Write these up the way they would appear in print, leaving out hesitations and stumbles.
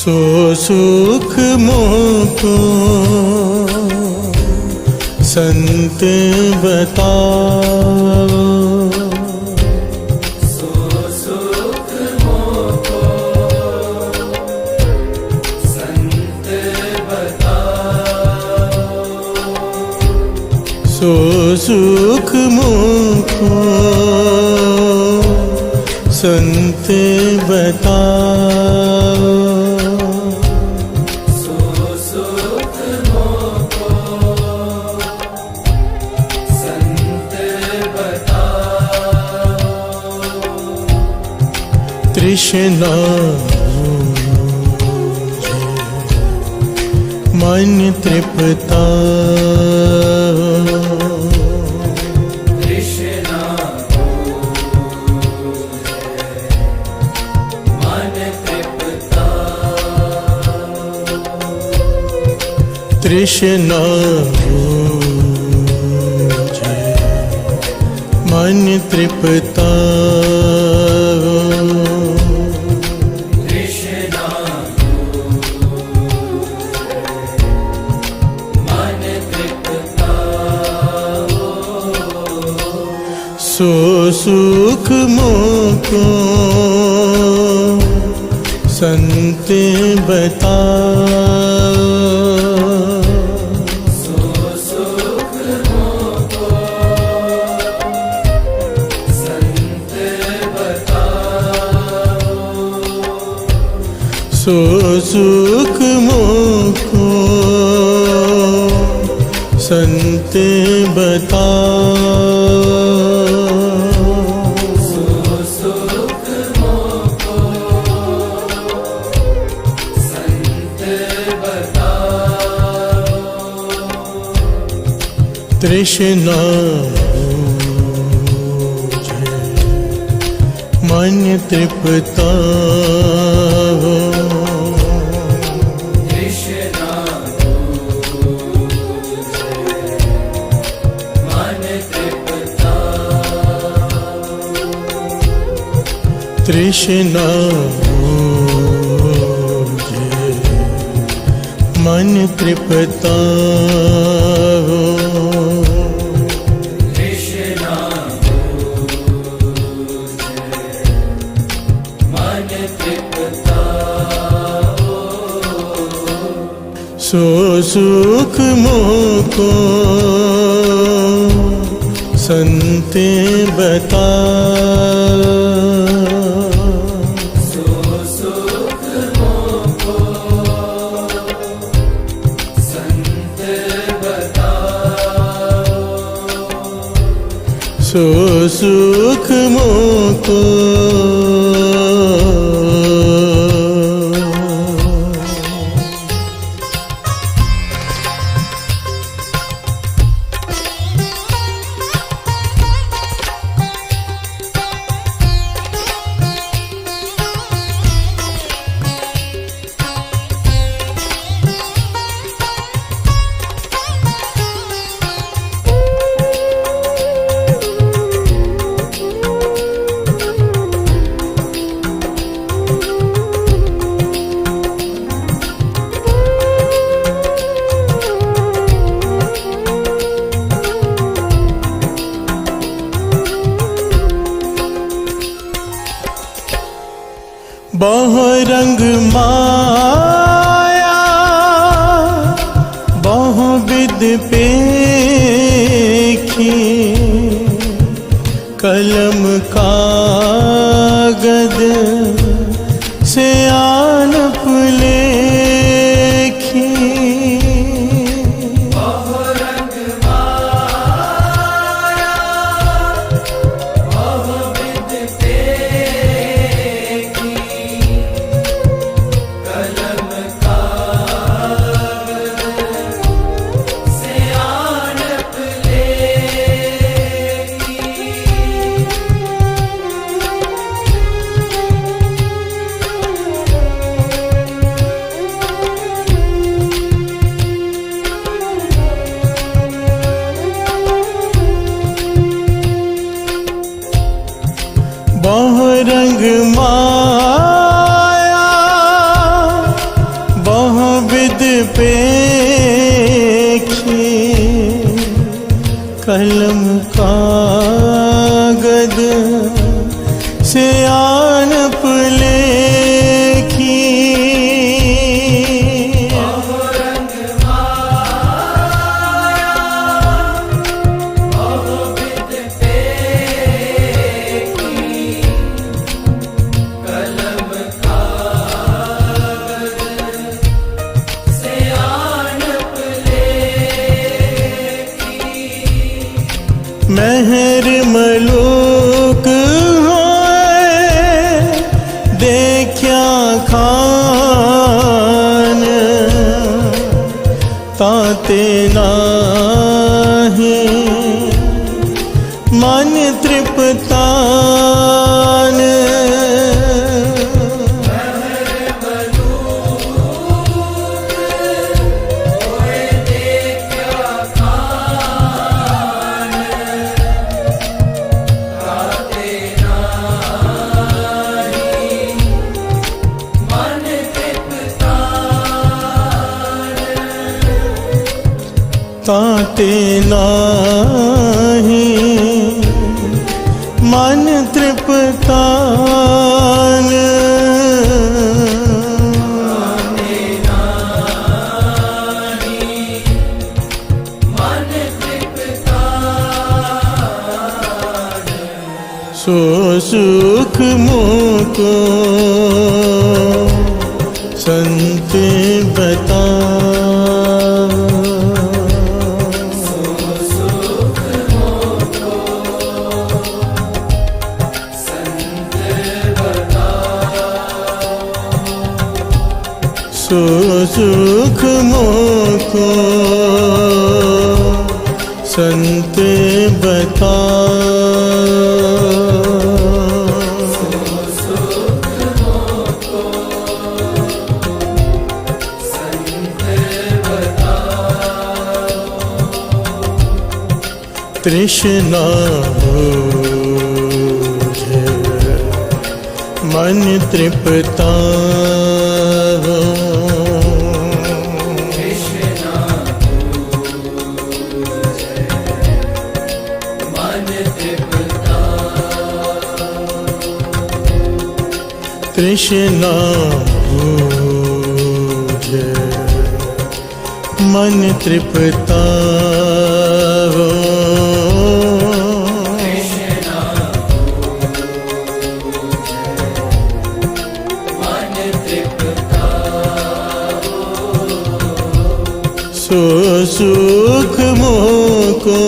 सो सुख मोको संत बताओ। सो सुख मोको संत बताओ। सो सुख मोको संत बताओ। सो सुख मोको संत बताओ। तृष्णा मन तृप्ता। तृष्णा बूझे मन तृप्ता। तृष्णा मन तृप्ता। सो सुख मोको संत बताओ। सो सुख मोको संत बताओ। सो सुख मोको संत बताओ। सो सुख मोको संत बताओ। तृष्णा बूझे मन तृप्ता। तृष्णा बूझे मन तृप्ता। तृष्णा बूझे मन तृप्ता। तृष्णा बूझे मन तृप्ता। सो सुख मोको संत बताओ। सो सुख मोको संत बताओ। सो सुख मोको बहु रंग माया बहु विद पेखी। कलम कागद से आनप लेखी। बहु रंग माया बहु विद पेखी। कलम कागद से आनप लेखी। कलम कागद से आनप लेखी बहुरंग माया बहुविध पेखी कलम कागज से आनप लेखी मेहर मलूक होए देखा खान ताते नाही मन तृप्तान ताते नाही मन तृप्तान सो सुख मुको संत बता सो सुख मोको संत बता तृष्णा बुझे मन तृप्ता हो तृष्णा बुझे मन तृप्ता हो सो सुख मोको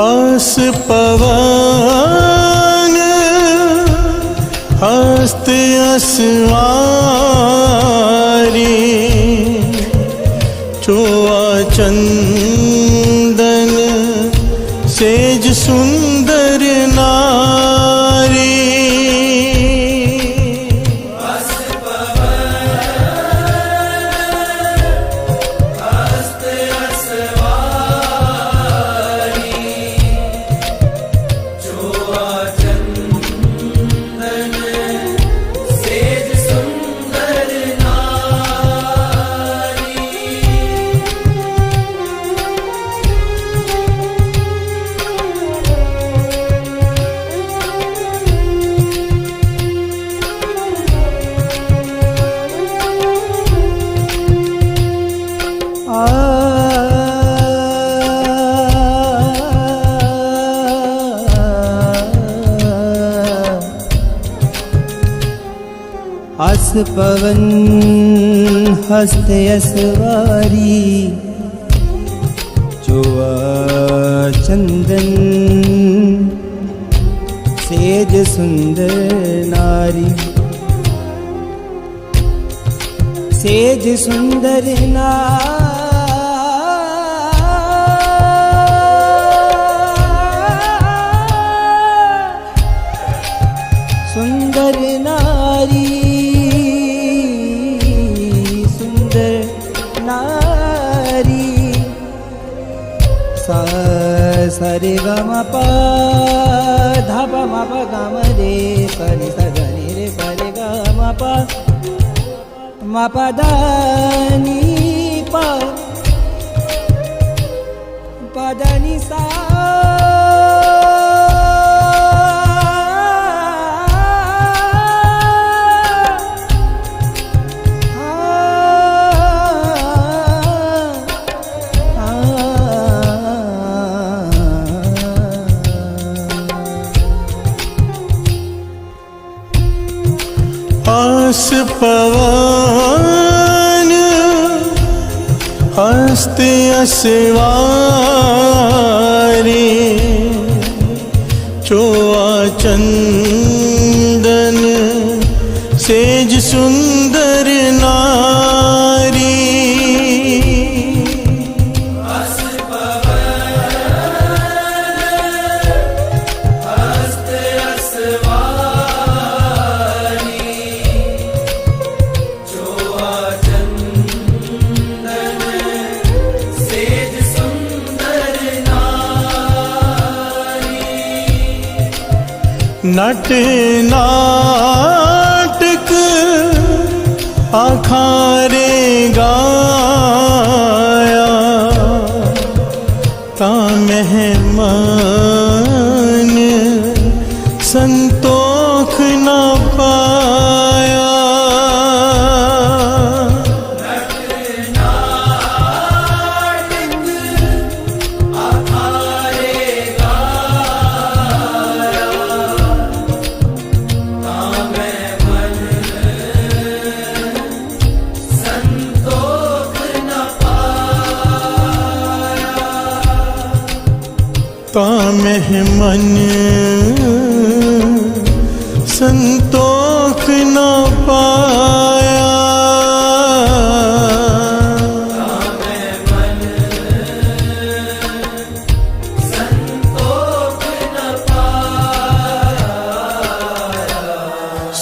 आस पवन हस्त असवारी चोआ चंदन सेज सुंदर नारी पवन हस्त असवारी जोआ चंदन सेज सुंदर नारी सेज सुंदर सुंदर नारी सुंदर नारी सा रे ग म प ध प म प ग म रे स नि स ग नि रे स रे ग म प म प द नि प प द नि सा आस पवन हस्त असवारी चोआ चंदन सेज सुंदर नारी नट नाटक आखारे गाया ता मेहमान संतोख न पाया ता मेहमन संतोख न पाया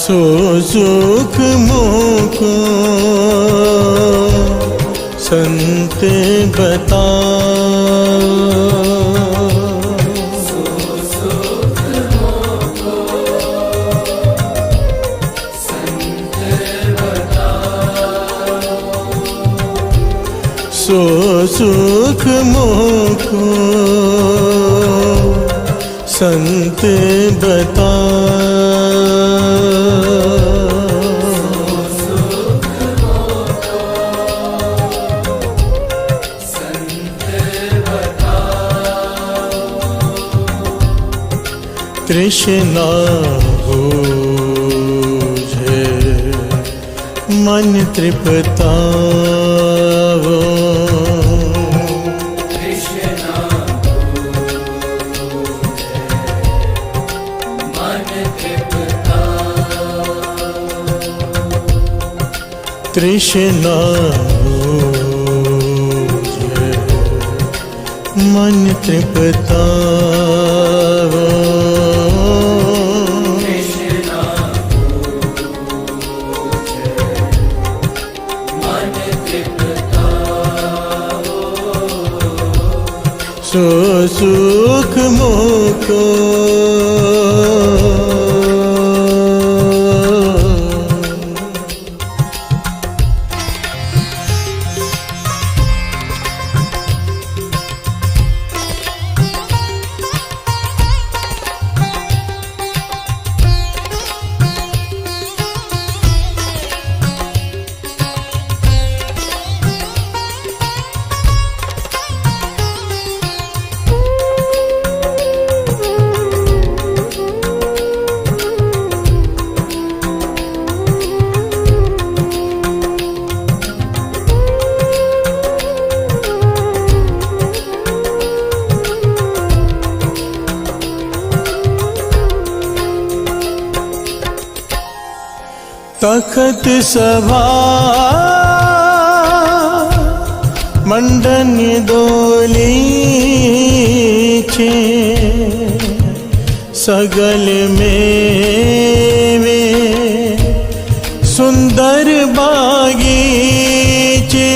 सो सुख मोको संत बताओ सो सुख मोको संत बता तृष्णा बूझे मन तृप्तावो तृष्णा बूझे मन तृप्तावो सो सुख मोको तखत सभा मंडन डोली छे सगल में सुंदर बागीचे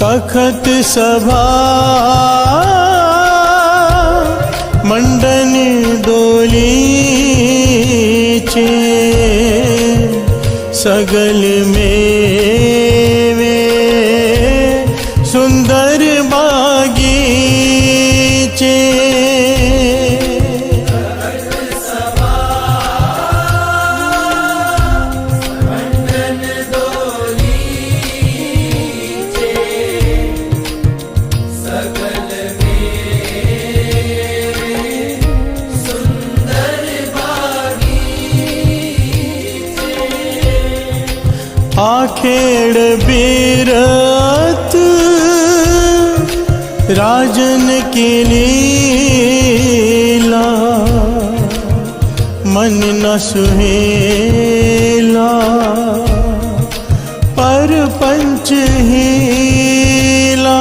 तखत सभा मंडन डोली छे सगल में सुंदर बागीचे आखेड़ बीरत राजन की लीला मन न सुहेला पर पंच हीला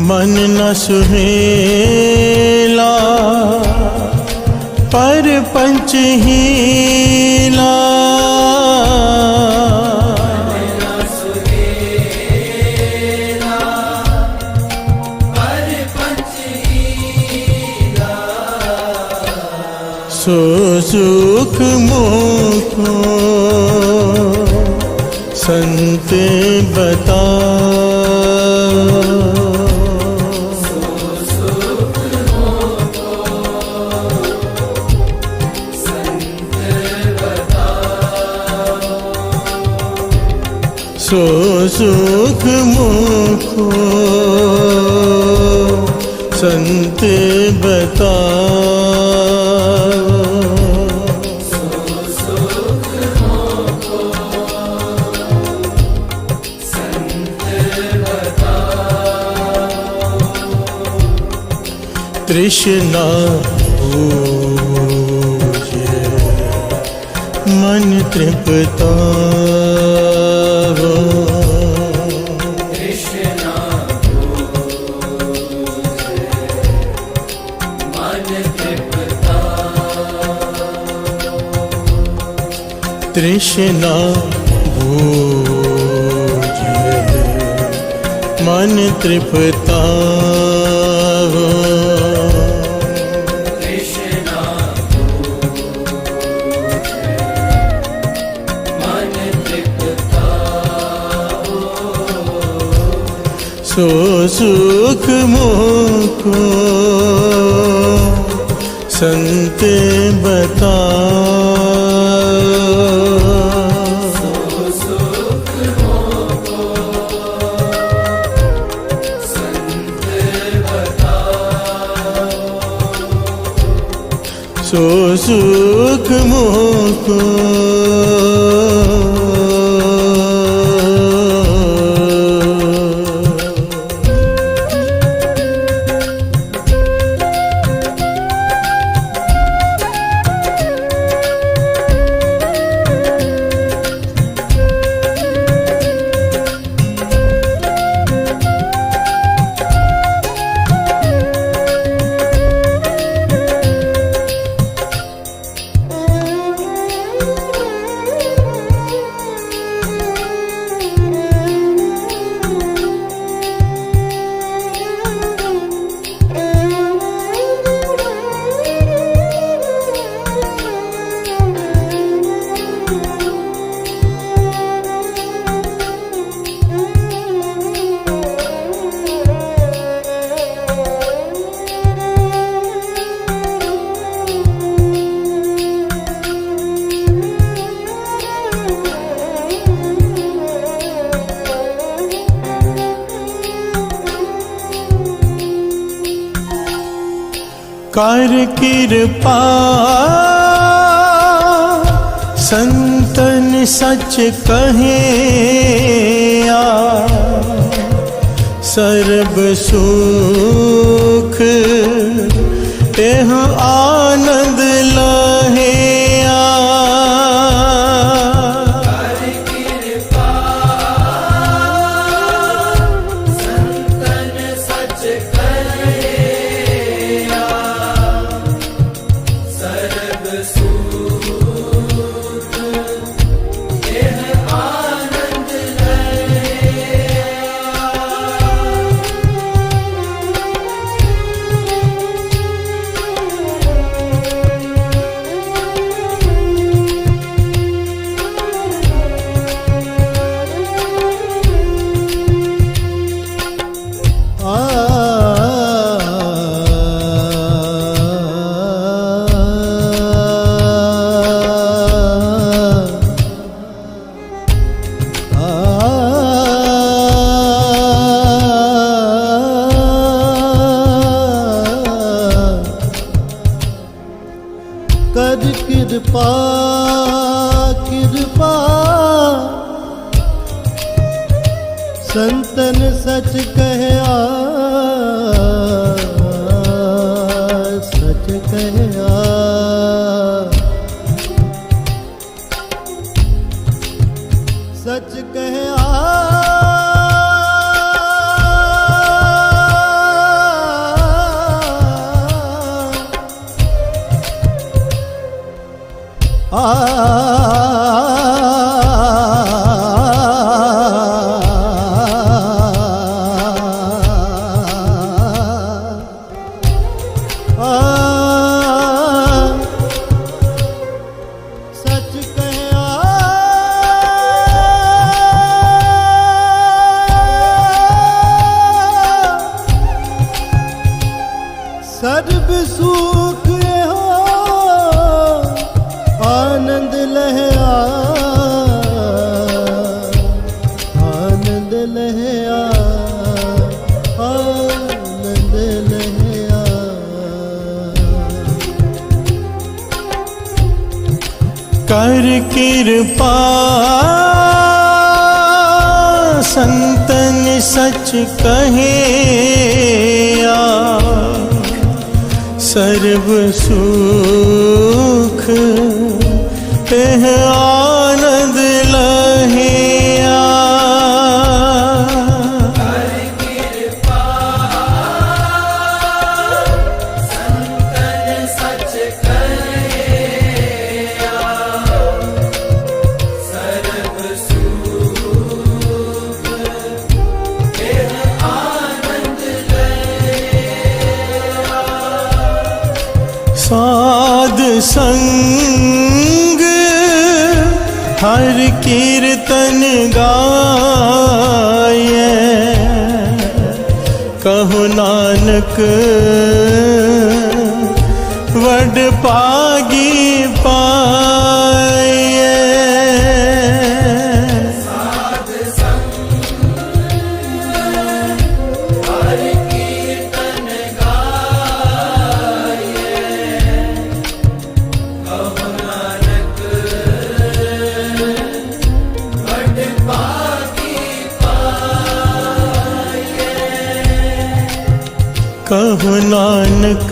मन न सुहेला पर पंच हीला सो सुख मुखो संत बता सो सुख मुखो संत बता तृष्णा बूझे मन तृप्ता तृष्णा बूझे मन तृप्ता सो सुख मुखो संत बता सो सुख मुखो कर कृपा संतन सच कहे सर्ब सुख एह आनंद लहे कर कृपा कृपा संतन सच कहे सच कहे सच कहे सच कहे सर्व सुख हो आनंद लहे आनंद लहे आनंद लहे कर कृपा संतन सच कहे सर्व सुख एह आनंद लहे साध संग हर कीर्तन गाये कहु नानक वड पागी पाए कहु नानक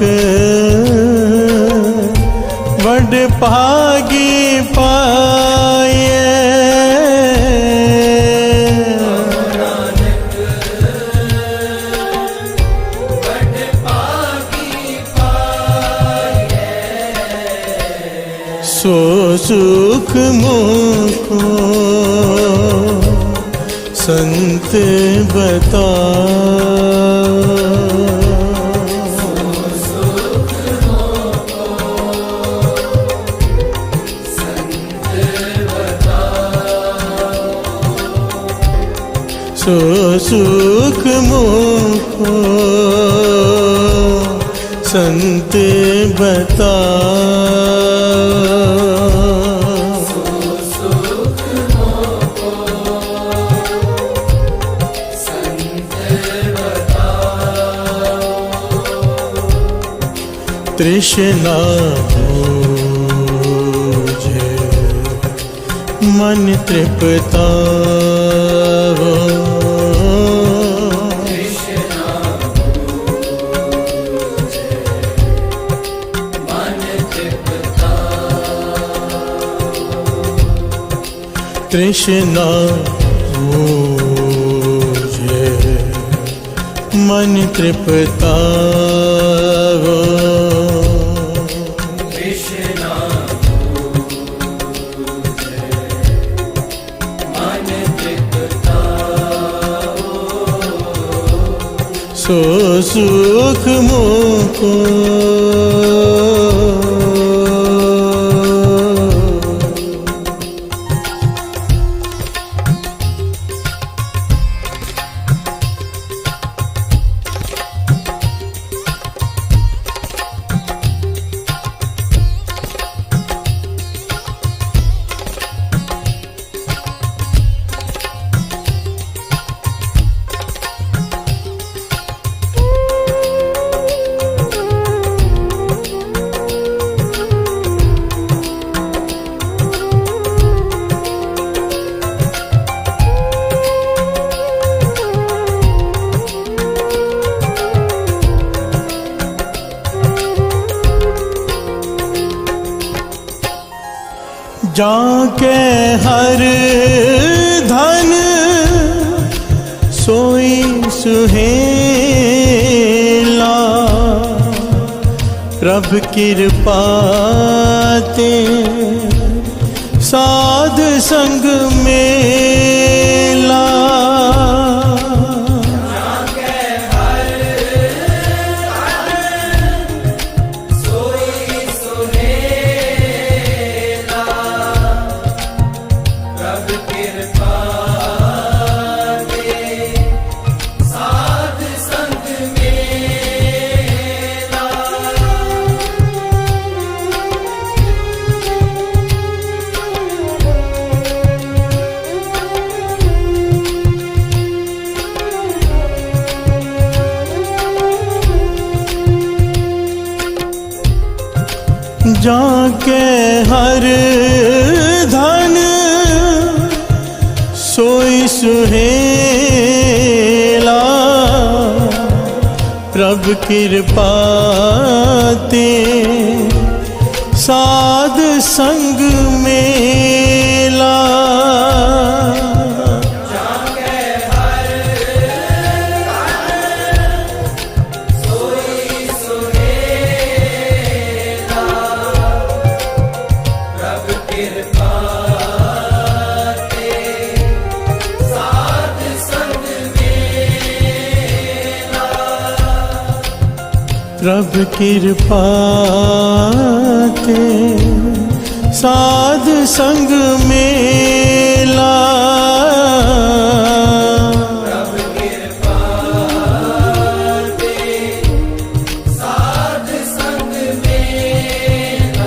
वड पागी पाए सो सुख मुको संत बता सो सुख मुको संत बता तृष्णा बूझे मन तृप्ता हो। तृष्णा बूझे मन तृप्ता हो। तृष्णा बूझे मन तृप्ता हो। सो सुख मोको जाके हर धन सोई सुहेला। प्रभ कृपा ते साध संग मेला। जाके हर धन सोई सुहेला। प्रभ कृपा ते साध संग मेला। प्रभ कृपा ते साध संग मेला। प्रभ कृपा ते साध संग मेला।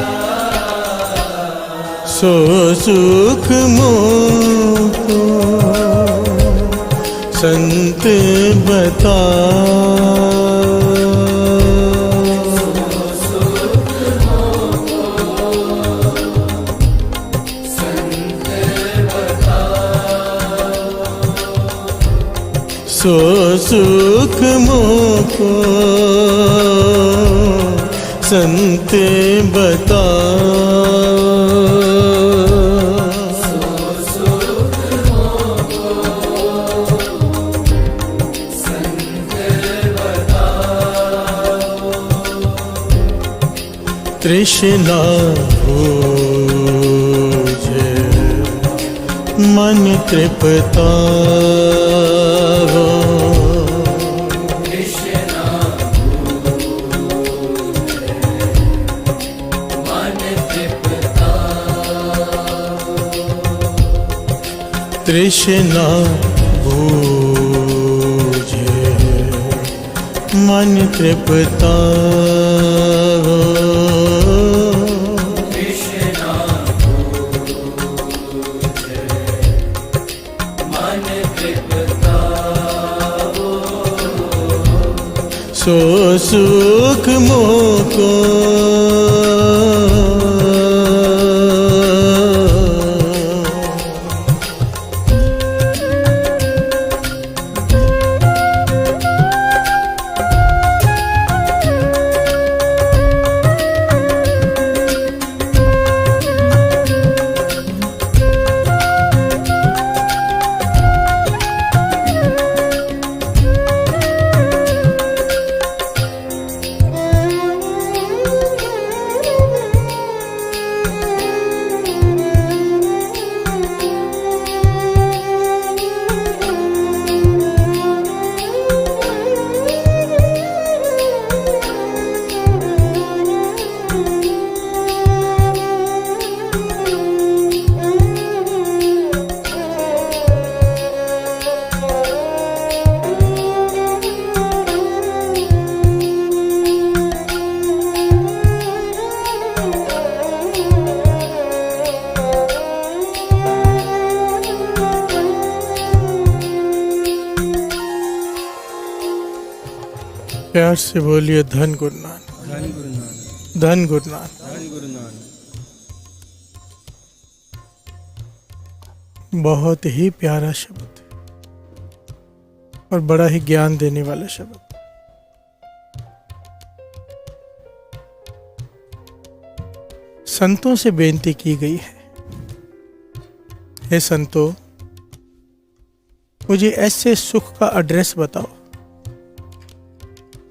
सो सुख मोको संत बता। सो सुख मोको संत बता। तृष्णा बूझे मन तृप्ता हो। तृष्णा बूझे मन तृप्ता हो। तृष्णा बूझे मन तृप्ता हो। तृष्णा बूझे मन तृप्ता हो। सो सुख मोको प्यार से बोलिए धन गुरु नानक, धन गुरु नानक, धन गुरु नानक। धन गुरु नानक। बहुत ही प्यारा शब्द और बड़ा ही ज्ञान देने वाला शब्द। संतों से बेनती की गई है, हे संतों, मुझे ऐसे सुख का एड्रेस बताओ।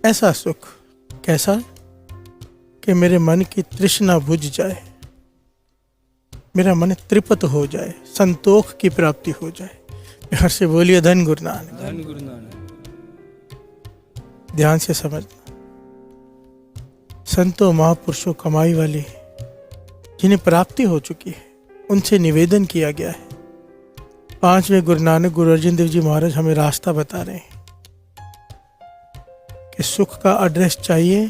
ऐसा सुख कैसा कि मेरे मन की तृष्णा बुझ जाए, मेरा मन तृप्त हो जाए, संतोष की प्राप्ति हो जाए। प्यार से बोलिए धन गुरु नानक, धन गुरु नानक। ध्यान से समझना। संतों महापुरुषों कमाई वाले जिन्हें प्राप्ति हो चुकी है, उनसे निवेदन किया गया है। 5वें गुरु नानक गुरु अर्जन देव जी महाराज हमें रास्ता बता रहे हैं कि सुख का एड्रेस चाहिए,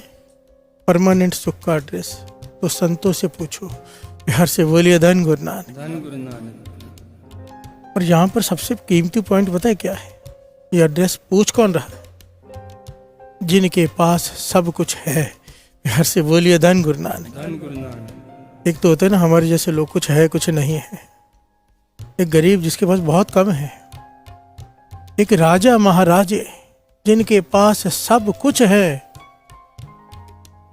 परमानेंट सुख का एड्रेस, तो संतों से पूछो। प्यार से बोलिए धन गुरु नानक, धन गुरु नानक। और यहाँ पर सबसे कीमती पॉइंट पता है क्या है? ये एड्रेस पूछ कौन रहा है? जिनके पास सब कुछ है। प्यार से बोलिए धन गुरु नानक, धन गुरु नानक। एक तो होता है ना हमारे जैसे लोग, कुछ है कुछ नहीं है। एक गरीब जिसके पास बहुत कम है, एक राजा महाराजे जिनके पास सब कुछ है,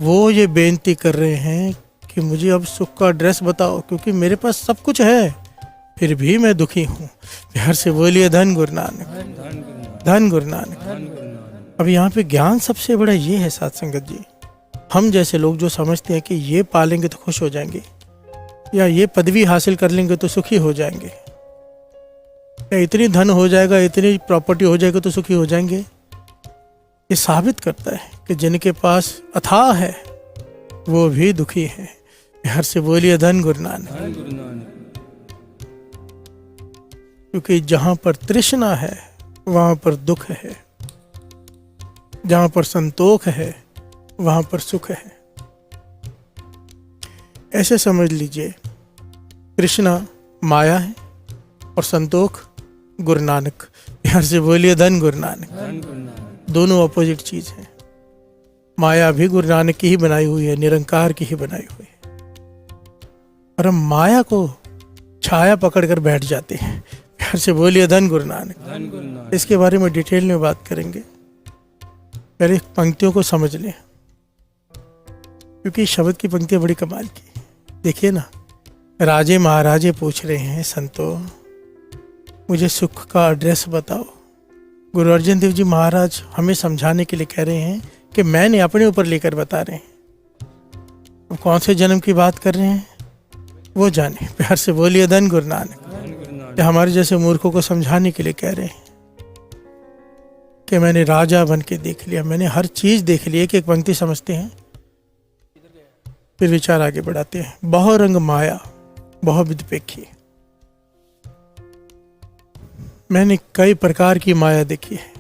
वो ये बेनती कर रहे हैं कि मुझे अब सुख का एड्रेस बताओ, क्योंकि मेरे पास सब कुछ है फिर भी मैं दुखी हूँ। प्यार से बोलिए धन गुरु नानक, धन गुरु नानक, धन गुरु नानक। धन गुरु नानक। अब यहाँ पे ज्ञान सबसे बड़ा ये है साथ संगत जी, हम जैसे लोग जो समझते हैं कि ये पालेंगे तो खुश हो जाएंगे, या ये पदवी हासिल कर लेंगे तो सुखी हो जाएंगे, या इतनी धन हो जाएगा, इतनी प्रॉपर्टी हो जाएगी तो सुखी हो जाएंगे, ये साबित करता है कि जिनके पास अथाह है वो भी दुखी है। प्यार से बोलिए धन गुरु नानक, धन गुरु नानक। क्योंकि जहाँ पर तृष्णा है वहाँ पर दुख है, जहाँ पर संतोष है वहाँ पर सुख है। ऐसे समझ लीजिए, तृष्णा माया है और संतोष गुरु नानक। प्यार से बोलिए धन गुरु नानक, धन गुरु नानक। दोनों अपोजिट चीज है। माया भी गुरु नानक की ही बनाई हुई है, निरंकार की ही बनाई हुई है, और हम माया को छाया पकड़ कर बैठ जाते हैं। प्यार से बोलिए धन गुरु नानक, धन गुरु नानक। इसके बारे में डिटेल में बात करेंगे। पहले पंक्तियों को समझ लें, क्योंकि शब्द की पंक्तियां बड़ी कमाल की। देखिए ना, राजे महाराजे पूछ रहे हैं, संतों मुझे सुख का एड्रेस बताओ। गुरु अर्जन देव जी महाराज हमें समझाने के लिए कह रहे हैं कि मैंने अपने ऊपर लेकर बता रहे हैं। अब कौन से जन्म की बात कर रहे हैं वो जाने। प्यार से बोलिए धन गुरु नानक। धन गुरु नानक। हमारे जैसे मूर्खों को समझाने के लिए कह रहे हैं कि मैंने राजा बन के देख लिया, मैंने हर चीज देख ली। एक पंक्ति समझते हैं फिर विचार आगे बढ़ाते हैं। बहु रंग माया बहु विदपेखी, मैंने कई प्रकार की माया देखी है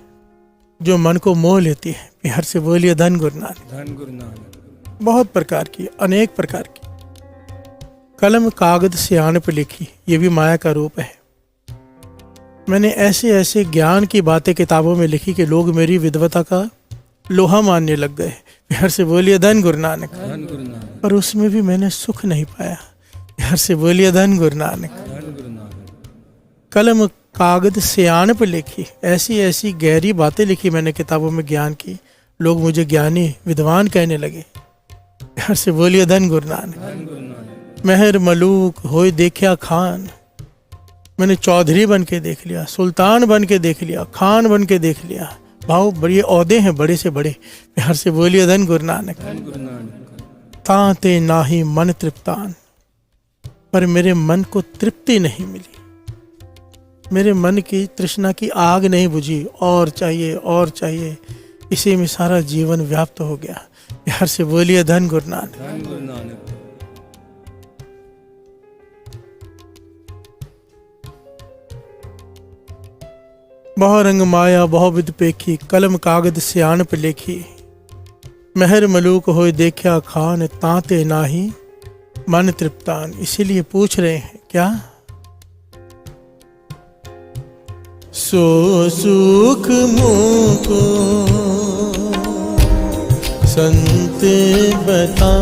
जो मन को मोह लेती है। प्यार से बोलिए धन गुरु नानक। धन गुरु नानक। बहुत प्रकार की, अनेक प्रकार की। कलम कागज सियान पर लिखी, ये भी माया का रूप है। मैंने ऐसे ऐसे ज्ञान की बातें किताबों में लिखी कि लोग मेरी विद्वता का लोहा मानने लग गए। प्यार से बोलिए धन गुरु नानक। धन गुरु नानक, पर उसमें भी मैंने सुख नहीं पाया। प्यार से बोलिए धन गुरु नानक। धन गुरु नानक, कलम कागज सियान पे लिखी, ऐसी ऐसी गहरी बातें लिखी मैंने किताबों में ज्ञान की, लोग मुझे ज्ञानी विद्वान कहने लगे। प्यार से बोलिए धन गुरु नानक। धन गुरु नानक, मेहर मलूक होए देखिया खान, मैंने चौधरी बन के देख लिया, सुल्तान बन के देख लिया, खान बन के देख लिया। भाव बड़े औहदे हैं बड़े से बड़े। प्यार से बोलिए धन गुरु नानक। धन गुरु नानक, ताते नाही मन तृप्तान, पर मेरे मन को तृप्ति नहीं मिली, मेरे मन की तृष्णा की आग नहीं बुझी, और चाहिए और चाहिए, इसी में सारा जीवन व्याप्त हो गया। प्यार से बोलिए धन गुरु नानक। धन गुरु नानक, बहु रंग माया बहु विध पेखी, कलम कागज सियान पे लेखी। मेहर मलूक होए देखा खान, ताते नाही मन तृप्तान। इसीलिए पूछ रहे हैं क्या? सो सुख मुको संत बताओ,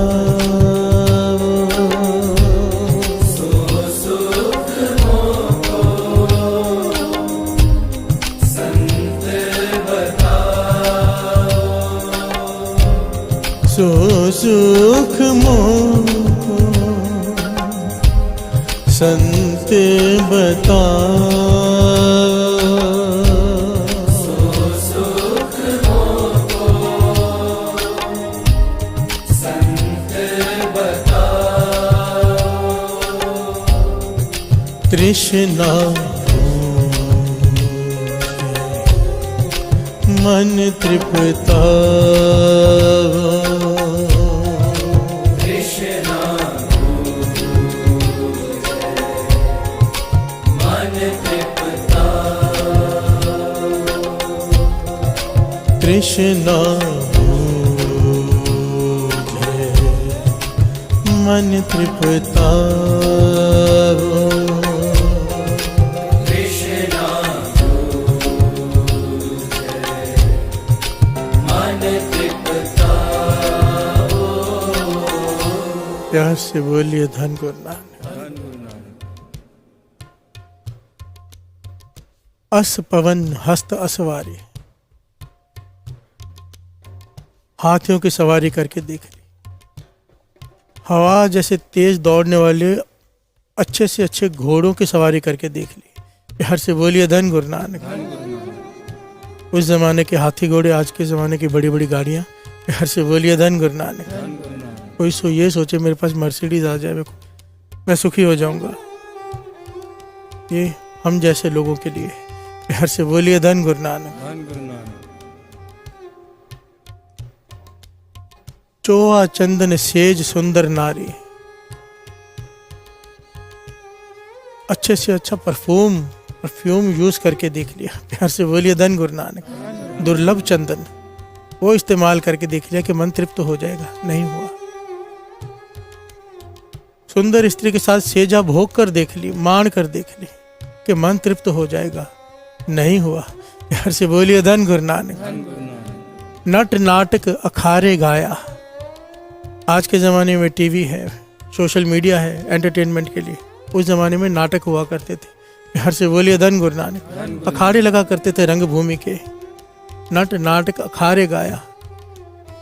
सो सुख मोको संत बताओ, तृष्णा मन तृप्ता, तृष्णा बुझे मन तृप्ता, प्यार से बोलिए धन गुरु नानक। धन गुरु नानक, अस पवन हस्त असवारी, हाथियों की सवारी करके देख ली, हवा जैसे तेज दौड़ने वाले अच्छे से अच्छे घोड़ों की सवारी करके देख ली। प्यार से बोलिए धन गुरु नानक। धन गुरु नानक, उस जमाने के हाथी घोड़े, आज के जमाने की बड़ी बड़ी गाड़ियां। प्यार से बोलिए धन गुरु नानक। धन गुरु नानक, कोई ये सोचे मेरे पास मर्सिडीज आ जाए मैं सुखी हो जाऊंगा, ये हम जैसे लोगों के लिए। प्यार से बोलिए धन गुरु नानक। धन गुरु नानक, चोआ चंदन सेज सुंदर नारी, अच्छे से अच्छा परफ्यूम यूज करके देख लिया। प्यार से बोलिए धन गुरु नानक। दुर्लभ चंदन वो इस्तेमाल करके देख लिया कि मन तृप्त हो जाएगा, नहीं हुआ। सुंदर स्त्री के साथ सेजा भोग कर देख ली, मान कर देख ली कि मन तृप्त हो जाएगा, नहीं हुआ। प्यार से बोलिए धन गुरु नानक। धन गुरु नानक, नट नाटक अखारे गाया, आज के ज़माने में टीवी है, सोशल मीडिया है एंटरटेनमेंट के लिए, उस ज़माने में नाटक हुआ करते थे। प्यार से बोलिए धन गुरु नानक। अखाड़े लगा करते थे रंग भूमि के, नट नाटक अखाड़े गाया।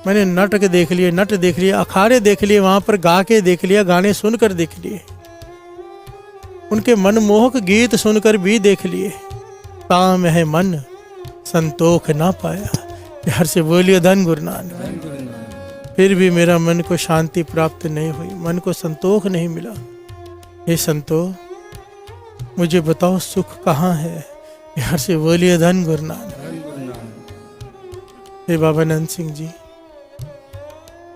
मैंने नाटक देख लिए, नट देख लिए, अखाड़े देख लिए, वहाँ पर गा के देख लिया, गाने सुनकर देख लिए, उनके मनमोहक गीत सुनकर भी देख लिए, ताम है मन संतोख ना पाया। प्यार से बोलिए धन गुरु नानक। धन गुरु नानक, फिर भी मेरा मन को शांति प्राप्त नहीं हुई, मन को संतोष नहीं मिला। हे संतो, मुझे बताओ सुख कहाँ है? प्यार से बोलिए धन गुरु नानक। धन गुरु नानक, हे बाबा नंद सिंह जी,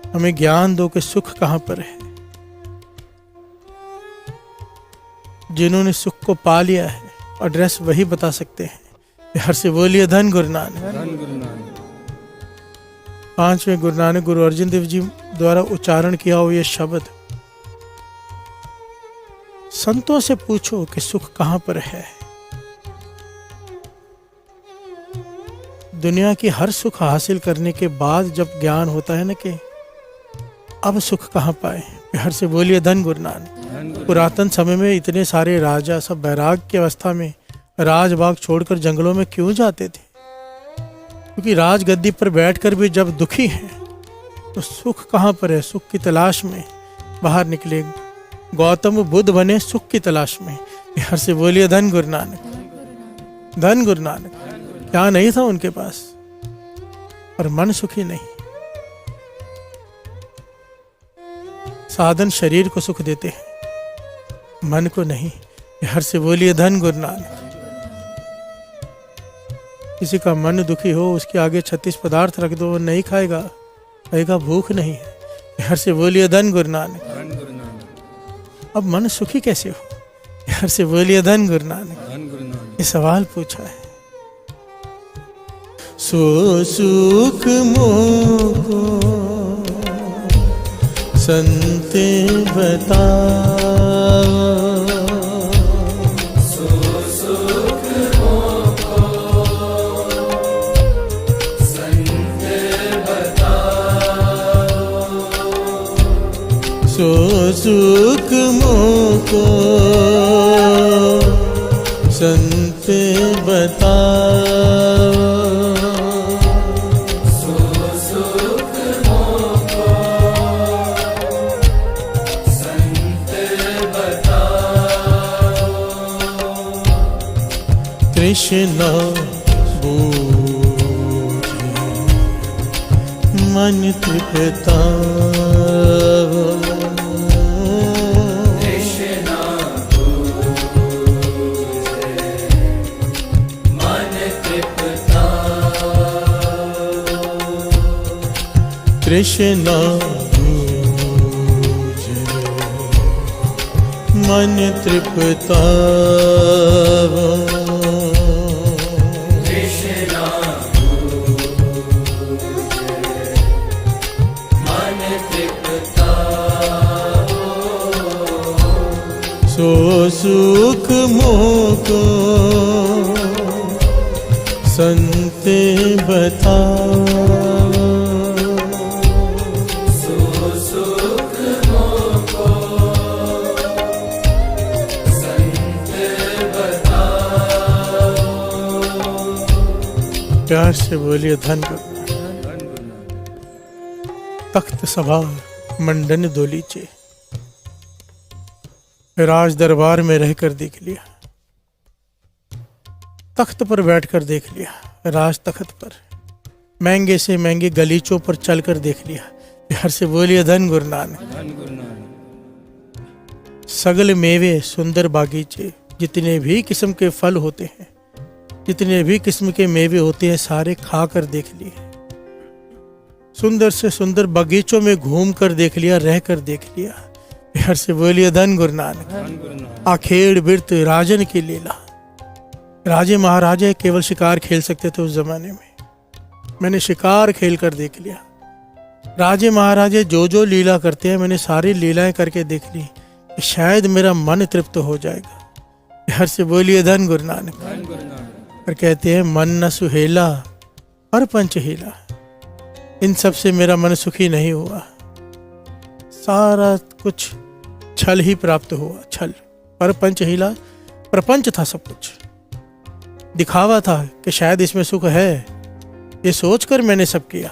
हमें ज्ञान दो कि सुख कहाँ पर है। जिन्होंने सुख को पा लिया है एड्रेस वही बता सकते हैं। प्यार से बोलिए धन गुरु नानक। धन गुरु नानक, पांचवें गुरु नानक गुरु अर्जन देव जी द्वारा उच्चारण किया हुआ ये शब्द, संतों से पूछो कि सुख कहाँ पर है। दुनिया की हर सुख हासिल करने के बाद जब ज्ञान होता है ना कि अब सुख कहाँ पाए, हर से बोलिए धन गुरु नानक। पुरातन समय में इतने सारे राजा सब बैराग की अवस्था में राजबाग छोड़कर जंगलों में क्यों जाते थे? क्योंकि राजगद्दी पर बैठकर भी जब दुखी हैं तो सुख कहाँ पर है? सुख की तलाश में बाहर निकले। गौतम बुद्ध बने सुख की तलाश में। हर से बोलिए धन गुरु नानक, धन गुरु नानक। क्या नहीं था उनके पास, पर मन सुखी नहीं। साधन शरीर को सुख देते हैं, मन को नहीं। हर से बोलिए धन गुरु नानक। किसी का मन दुखी हो, उसके आगे 36 पदार्थ रख दो, वो नहीं खाएगा, कहेगा भूख नहीं है। हर से बोलिए धन गुरु नानक। अब मन सुखी कैसे हो? हर से बोलिए धन गुरु नानक। ये सवाल पूछा है। सो सुख मोको संते बताओ, सो सुख मोको संत बताओ, सो सुख मोको संत बताओ। कृष्ण बूझे मन तृप्ता, कृष्ण बूझे मन तृप्ता, कृष्ण बूझे मन तृप्ता। सो सुख मोको संते बताओ, प्यार से बोलिए धन गुरु। तख्त सभा मंडन दोलीचे, राज दरबार में रहकर देख लिया, तख्त पर बैठकर देख लिया, राज तख्त पर महंगे से महंगे गलीचों पर चलकर देख लिया। प्यार से बोलिए धन गुरु नानक। सगल मेवे सुंदर बागीचे, जितने भी किस्म के फल होते हैं, जितने भी किस्म के मेवे होते हैं, सारे खा कर देख लिए। सुंदर से सुंदर बगीचों में घूम कर देख लिया, रह कर देख लिया। प्यार से बोलिए धन गुरु नानक। आखेड़ बिरत राजन की लीला, राजे महाराजे केवल शिकार खेल सकते थे उस जमाने में, मैंने शिकार खेल कर देख लिया। राजे महाराजे जो जो लीला करते हैं, मैंने सारी लीलाएं करके देख ली, शायद मेरा मन तृप्त हो जाएगा। प्यार से बोलिए धन गुरु नानक। पर कहते हैं मन न सुहेला पर पंच हीला, इन सब से मेरा मन सुखी नहीं हुआ, सारा कुछ छल ही प्राप्त हुआ। छल पर पंच हीला, प्रपंच था सब कुछ, दिखावा था कि शायद इसमें सुख है, ये सोचकर मैंने सब किया,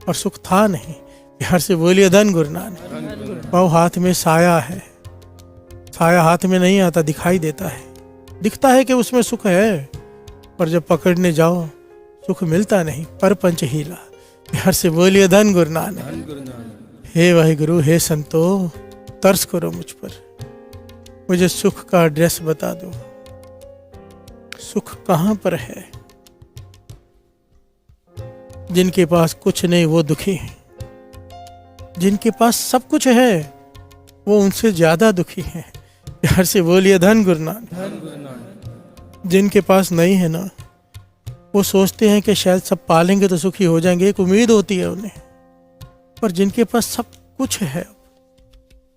और सुख था नहीं। प्यार से बोलिए धन गुरु नानक। पाँव हाथ में साया है, साया हाथ में नहीं आता, दिखाई देता है, दिखता है कि उसमें सुख है, पर जब पकड़ने जाओ सुख मिलता नहीं। पर पंच हीला। प्यार से बोलिए धन गुरु नानक। हे वाहिगुरु, हे संतो, तरस करो मुझ पर, मुझे सुख का एड्रेस बता दो, सुख कहाँ पर है? जिनके पास कुछ नहीं वो दुखी हैं, जिनके पास सब कुछ है वो उनसे ज्यादा दुखी हैं। प्यार से बोलिए धन गुरु नानक। जिनके पास नहीं है ना, वो सोचते हैं कि शायद सब पालेंगे तो सुखी हो जाएंगे, एक उम्मीद होती है उन्हें, पर जिनके पास सब कुछ है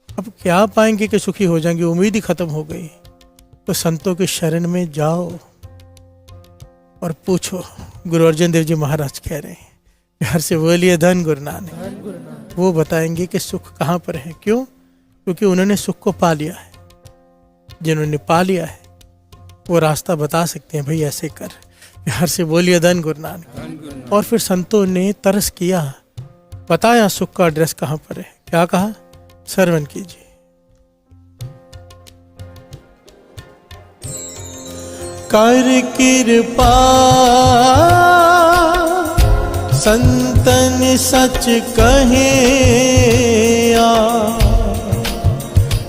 अब क्या पाएंगे कि सुखी हो जाएंगे, उम्मीद ही खत्म हो गई। तो संतों के शरण में जाओ और पूछो, गुरु अर्जन देव जी महाराज कह रहे हैं, घर से बोलिए धन गुरु नानक। वो बताएंगे कि सुख कहाँ पर है। क्यों? क्योंकि उन्होंने सुख को पा लिया है। जिन्होंने पा लिया है वो रास्ता बता सकते हैं, भाई ऐसे कर। घर से बोलिए धन गुरु नानक। और फिर संतों ने तरस किया, बताया सुख का एड्रेस कहाँ पर है। क्या कहा? श्रवण कीजिए। कर कृपा संतन सच कहे,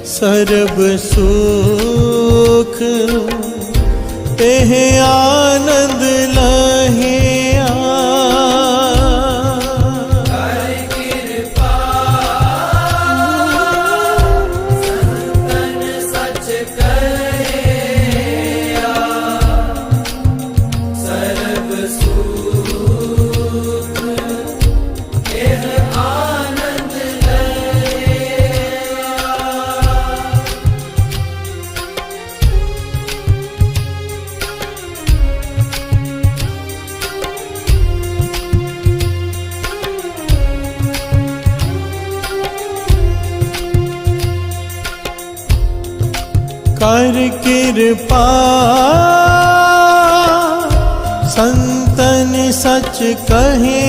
सर्ब सुख तेह आनंद लहे। कर कृपा संतन सच कहे,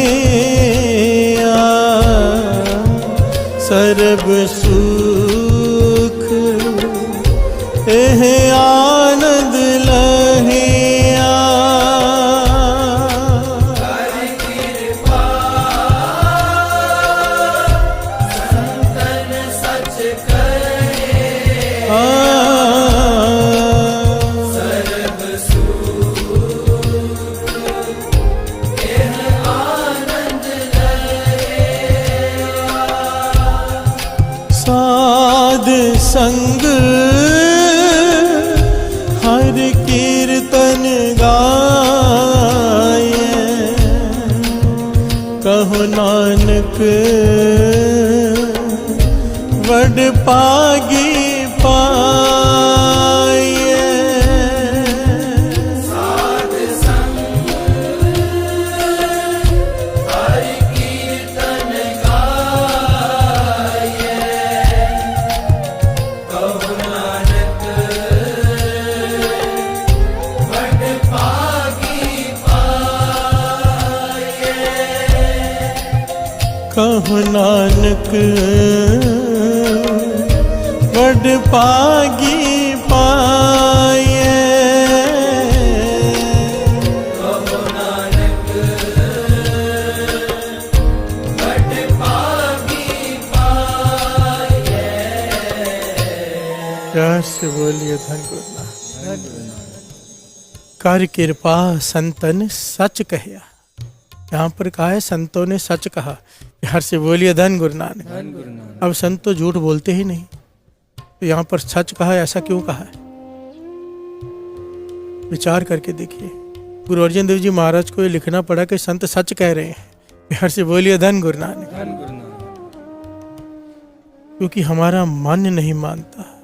सर्ब सुख एह आनंद लहे। संग हर कीर्तन गाए, कहो नानक वड पागी पाए। साध संग हर कीर्तन गाए, कहो नानक वड पागी पाए। कहो नानक वड पागी पाए। कहो नानक वड पागी पाए। रस बोलिए धन गुरु नानक। कर कृपा संतन सच कहया। यहाँ पर कहा है संतों ने सच कहा। हर से बोलिए धन गुरु नानक। अब संत तो झूठ बोलते ही नहीं, तो यहाँ पर सच कहा है। ऐसा क्यों कहा है? विचार करके देखिए। गुरु अर्जन देव जी महाराज को ये लिखना पड़ा कि संत सच कह रहे हैं। हर से बोलिए धन गुरु नानक। क्योंकि हमारा मन नहीं मानता।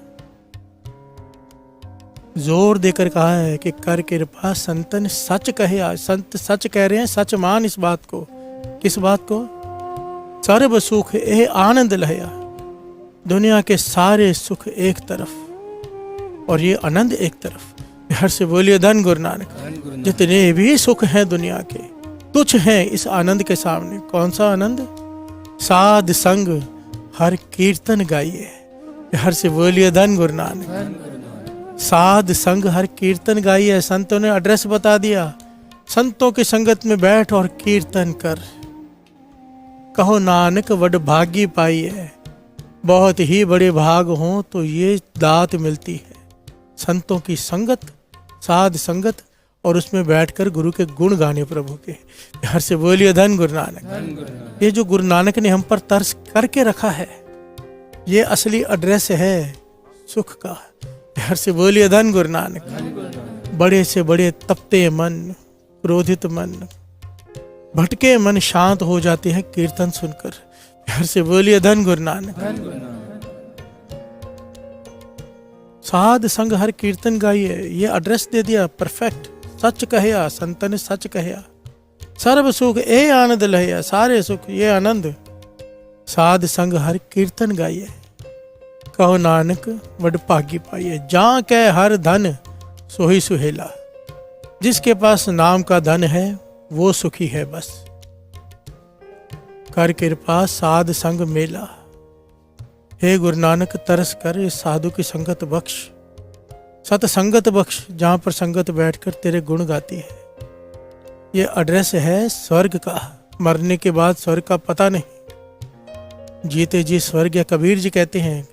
जोर देकर कहा है कि कर कृपा संतन सच कहे। आज संत सच कह रहे हैं, सच मान इस बात को। किस बात को? सर्व सुख ए आनंद लहया। दुनिया के सारे सुख एक तरफ और ये आनंद एक तरफ। हर से बोलिए धन गुरु नानक। जितने भी सुख हैं दुनिया के तुच्छ हैं इस आनंद के सामने। कौन सा आनंद? साध संग हर कीर्तन गाइए। हर से बोलिए धन गुरु नानक। साध संग हर कीर्तन गाइए। संतों ने एड्रेस बता दिया। संतों की संगत में बैठ और कीर्तन कर। कहो नानक वड भागी पाई है। बहुत ही बड़े भाग हों तो ये दात मिलती है। संतों की संगत, साध संगत, और उसमें बैठकर गुरु के गुण गाने प्रभु के। हर से बोलिए धन गुरु नानक। ये जो गुरु नानक ने हम पर तरस करके रखा है, ये असली एड्रेस है सुख का। हर से बोलिए धन गुरु नानक। बड़े से बड़े तपते मन, क्रोधित मन, भटके मन शांत हो जाते हैं कीर्तन सुनकर। हर से बोलिए धन गुरु नानक। साध संग हर कीर्तन गाइए। ये एड्रेस दे दिया परफेक्ट। सच कहया, संत ने सच कहया। सर्व सुख ए आनंद लहिया, सारे सुख ये आनंद साध संग हर कीर्तन गाइए। कहो नानक वड भागी पाइए, जहाँ कै हर धन सोही सुहेला। जिसके पास नाम का धन है वो सुखी है बस। कर कृपा साध संग मेला। हे गुरु नानक तरस कर इस साधु की संगत बख्श, सतसंगत बख्श, जहाँ पर संगत बैठकर तेरे गुण गाती है। ये एड्रेस है स्वर्ग का, मरने के बाद स्वर्ग का पता नहीं, जीते जी स्वर्ग। या कबीर जी कहते हैं,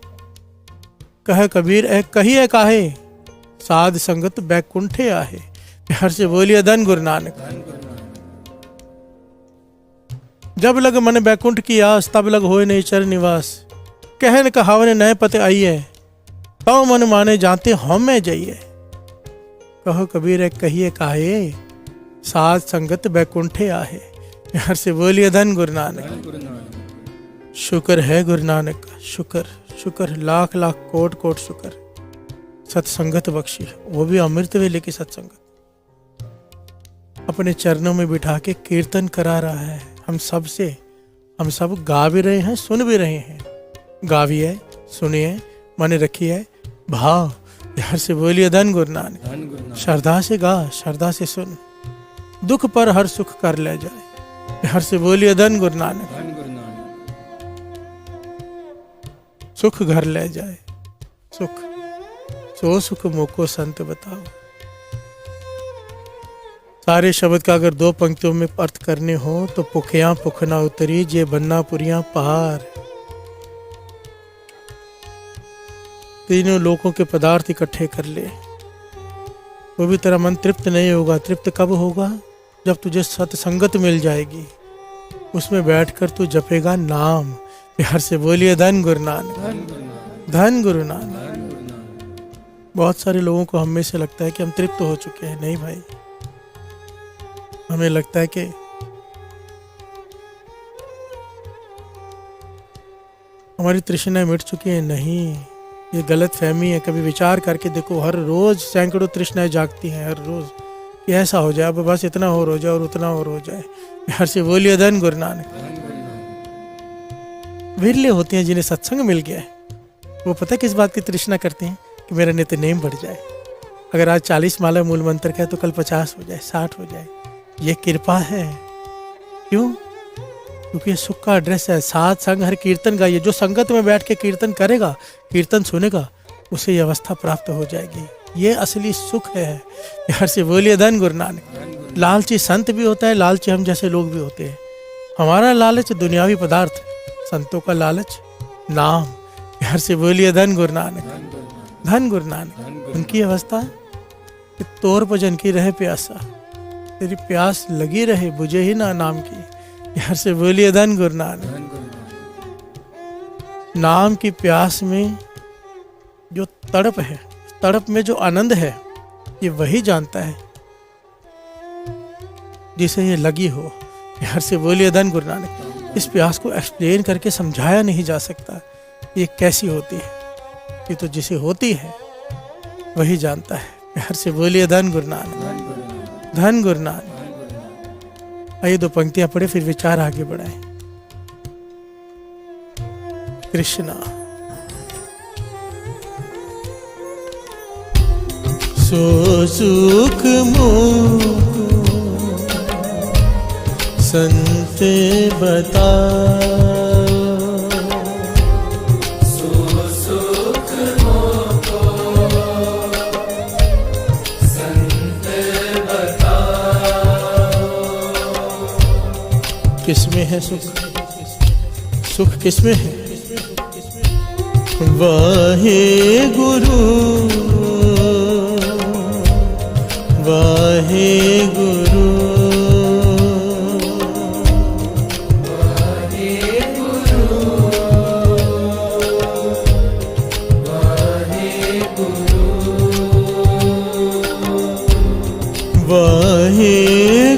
कह कबीर ए कहिए काहे, साध संगत बैकुंठे आहे। प्यार से बोलिए धन गुरु नानक। जब लग मन बैकुंठ की आस, तब लग होए नहीं चर निवास। कहन कहावने नए पते आइए, तो मन माने जाते हम में जाइए। कहो कबीर कहिए काहे, साध संगत बैकुंठे आहे। प्यार से बोलिए धन गुरु नानक। शुक्र है गुरु नानक का, शुक्र शुक्र, लाख लाख कोट कोट शुक्र। सत्संगत बख्शी, वो भी अमृत वेले की सत्संगत। अपने चरणों में बिठा के कीर्तन करा रहा है हम सब से। हम सब गा भी रहे हैं, सुन भी रहे हैं। गाविए, सुनिए, मन रखिए भाव। प्यार से बोलिए धन गुरु नानक। श्रद्धा से गा, श्रद्धा से सुन, दुख पर हर सुख कर ले जाए। प्यार से बोलिए धन गुरु नानक। सुख घर ले जाए, सुख सो सुख मोको संत बताओ। सारे शब्द का अगर दो पंक्तियों में अर्थ करने हो तो पुखियां पुखना उतरी, जे बन्ना पुरियां पहाड़। तीनों लोगों के पदार्थ इकट्ठे कर ले, वो भी तेरा मन तृप्त नहीं होगा। तृप्त कब होगा? जब तुझे सत्संगत मिल जाएगी, उसमें बैठकर तू जपेगा नाम। प्यार से बोलिए धन गुरु नानक। धन गुरु नानक। बहुत सारे लोगों को हम में से लगता है कि हम तृप्त हो चुके हैं। नहीं भाई, हमें लगता है कि हमारी तृष्णाएं मिट चुकी है। नहीं, ये गलत फहमी है। कभी विचार करके देखो, हर रोज सैकड़ों तृष्णाएं जागती हैं हर रोज कि ऐसा हो जाए, अब बस इतना और हो जाए और उतना और हो जाए। प्यार से बोलिए धन गुरु नानक। विरले होते हैं जिन्हें सत्संग मिल गया है। वो पता किस बात की तृष्णा करते हैं कि मेरा नित्यनेम बढ़ जाए। अगर आज 40 माला मूल मंत्र का है तो कल 50 हो जाए, 60 हो जाए। ये कृपा है। क्यों? क्योंकि ये सुख का एड्रेस है। साध संग हर कीर्तन गाइए। जो संगत में बैठ के कीर्तन करेगा, कीर्तन सुनेगा, उसे ये अवस्था प्राप्त हो जाएगी। ये असली सुख है। प्यार से बोलिए धन गुरु नानक। लालची संत भी होता है, लालची हम जैसे लोग भी होते हैं। हमारा लालच दुनियावी पदार्थ, संतों का लालच नाम। प्यार से बोलिए धन गुरु नानक। धन गुरु नानक। उनकी अवस्था कि तोर भजन की रहे प्यासा, तेरी प्यास लगी रहे बुझे ही ना नाम की। प्यार से बोलिए धन गुरु नानक। नाम की प्यास में जो तड़प है, तड़प में जो आनंद है, ये वही जानता है जिसे ये लगी हो। प्यार से बोलिए धन गुरु नानक। इस प्यास को एक्सप्लेन करके समझाया नहीं जा सकता ये कैसी होती है। ये तो जिसे होती है वही जानता है। प्यार से बोलिए धन गुरु नानक। धन गुरु नानक। आइए 2 पंक्तियां पढ़े, फिर विचार आगे बढ़ाएं। कृष्णा। सो सुख मोको संत बताओ, सो सुख मोको संत बताओ। किसमें है सुख? सुख किसमें है? वाहे गुरु वाहे गुरु वाहे गुरु वाहे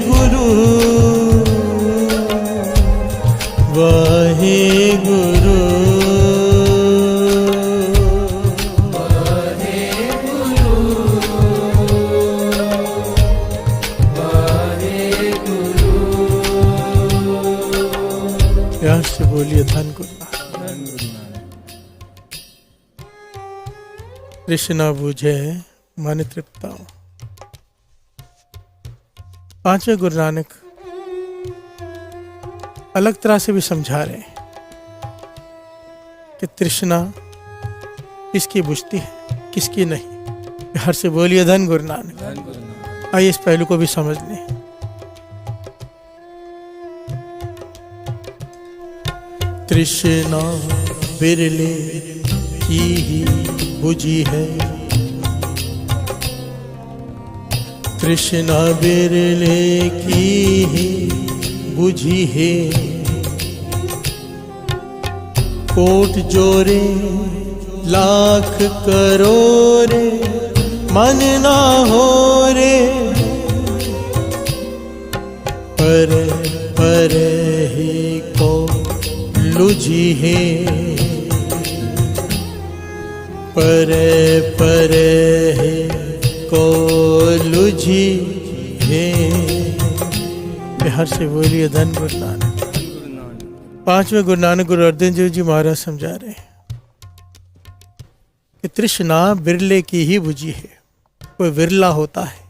गुरु वाहे गुरु प्यार से बोलिए धन गुरु कृष्णा बूझे मन तृप्ताओं। पांचवें गुरु नानक अलग तरह से भी समझा रहे हैं कि तृष्णा किसकी बुझती है किसकी नहीं। प्यार से बोलिए धन गुरु नानक। आइए इस पहलू को भी समझ लें। तृष्णा बिरले की ही बुझी है, तृष्णा बिरले की ही बुझी है। कोट जोरे लाख करोड़े मन ना हो रे, पर ही को लुझी है, पर ही को लुझी है। बिहार से बोलिए धन गुरु नानक। पांचवें गुरु नानक गुरु अर्जन देव जी महाराज समझा रहे हैं कि तृष्णा बिरले की ही बुझी है। कोई विरला होता है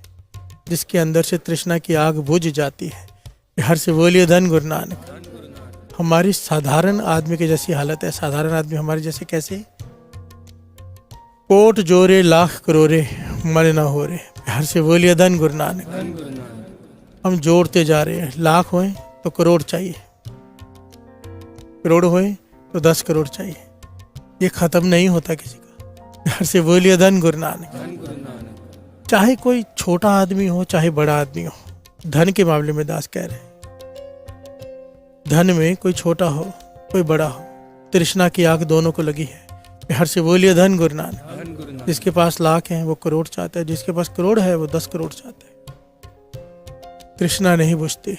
जिसके अंदर से तृष्णा की आग बुझ जाती है। बिहार से बोलिए धन गुरु नानक। हमारी साधारण आदमी की जैसी हालत है। साधारण आदमी हमारे जैसे कैसे? कोट जोरे लाख करोड़े मन ना हो रे। बिहार से बोलिए धन गुरु नानक। हम जोड़ते जा रहे हैं। लाख होए तो करोड़ चाहिए, करोड़ होए तो 10 करोड़ चाहिए। ये खत्म नहीं होता किसी का। बिहार से बोलिए धन गुरु नानक। चाहे कोई छोटा आदमी हो चाहे बड़ा आदमी हो, धन के मामले में दास कह रहे हैं, धन में कोई छोटा हो कोई बड़ा हो, तृष्णा की आग दोनों को लगी है। बिहार से बोलिए धन गुरु नानक। जिसके पास लाख है वो करोड़ चाहता है, जिसके पास करोड़ है वो 10 करोड़ चाहता है। तृष्णा नहीं बुझती।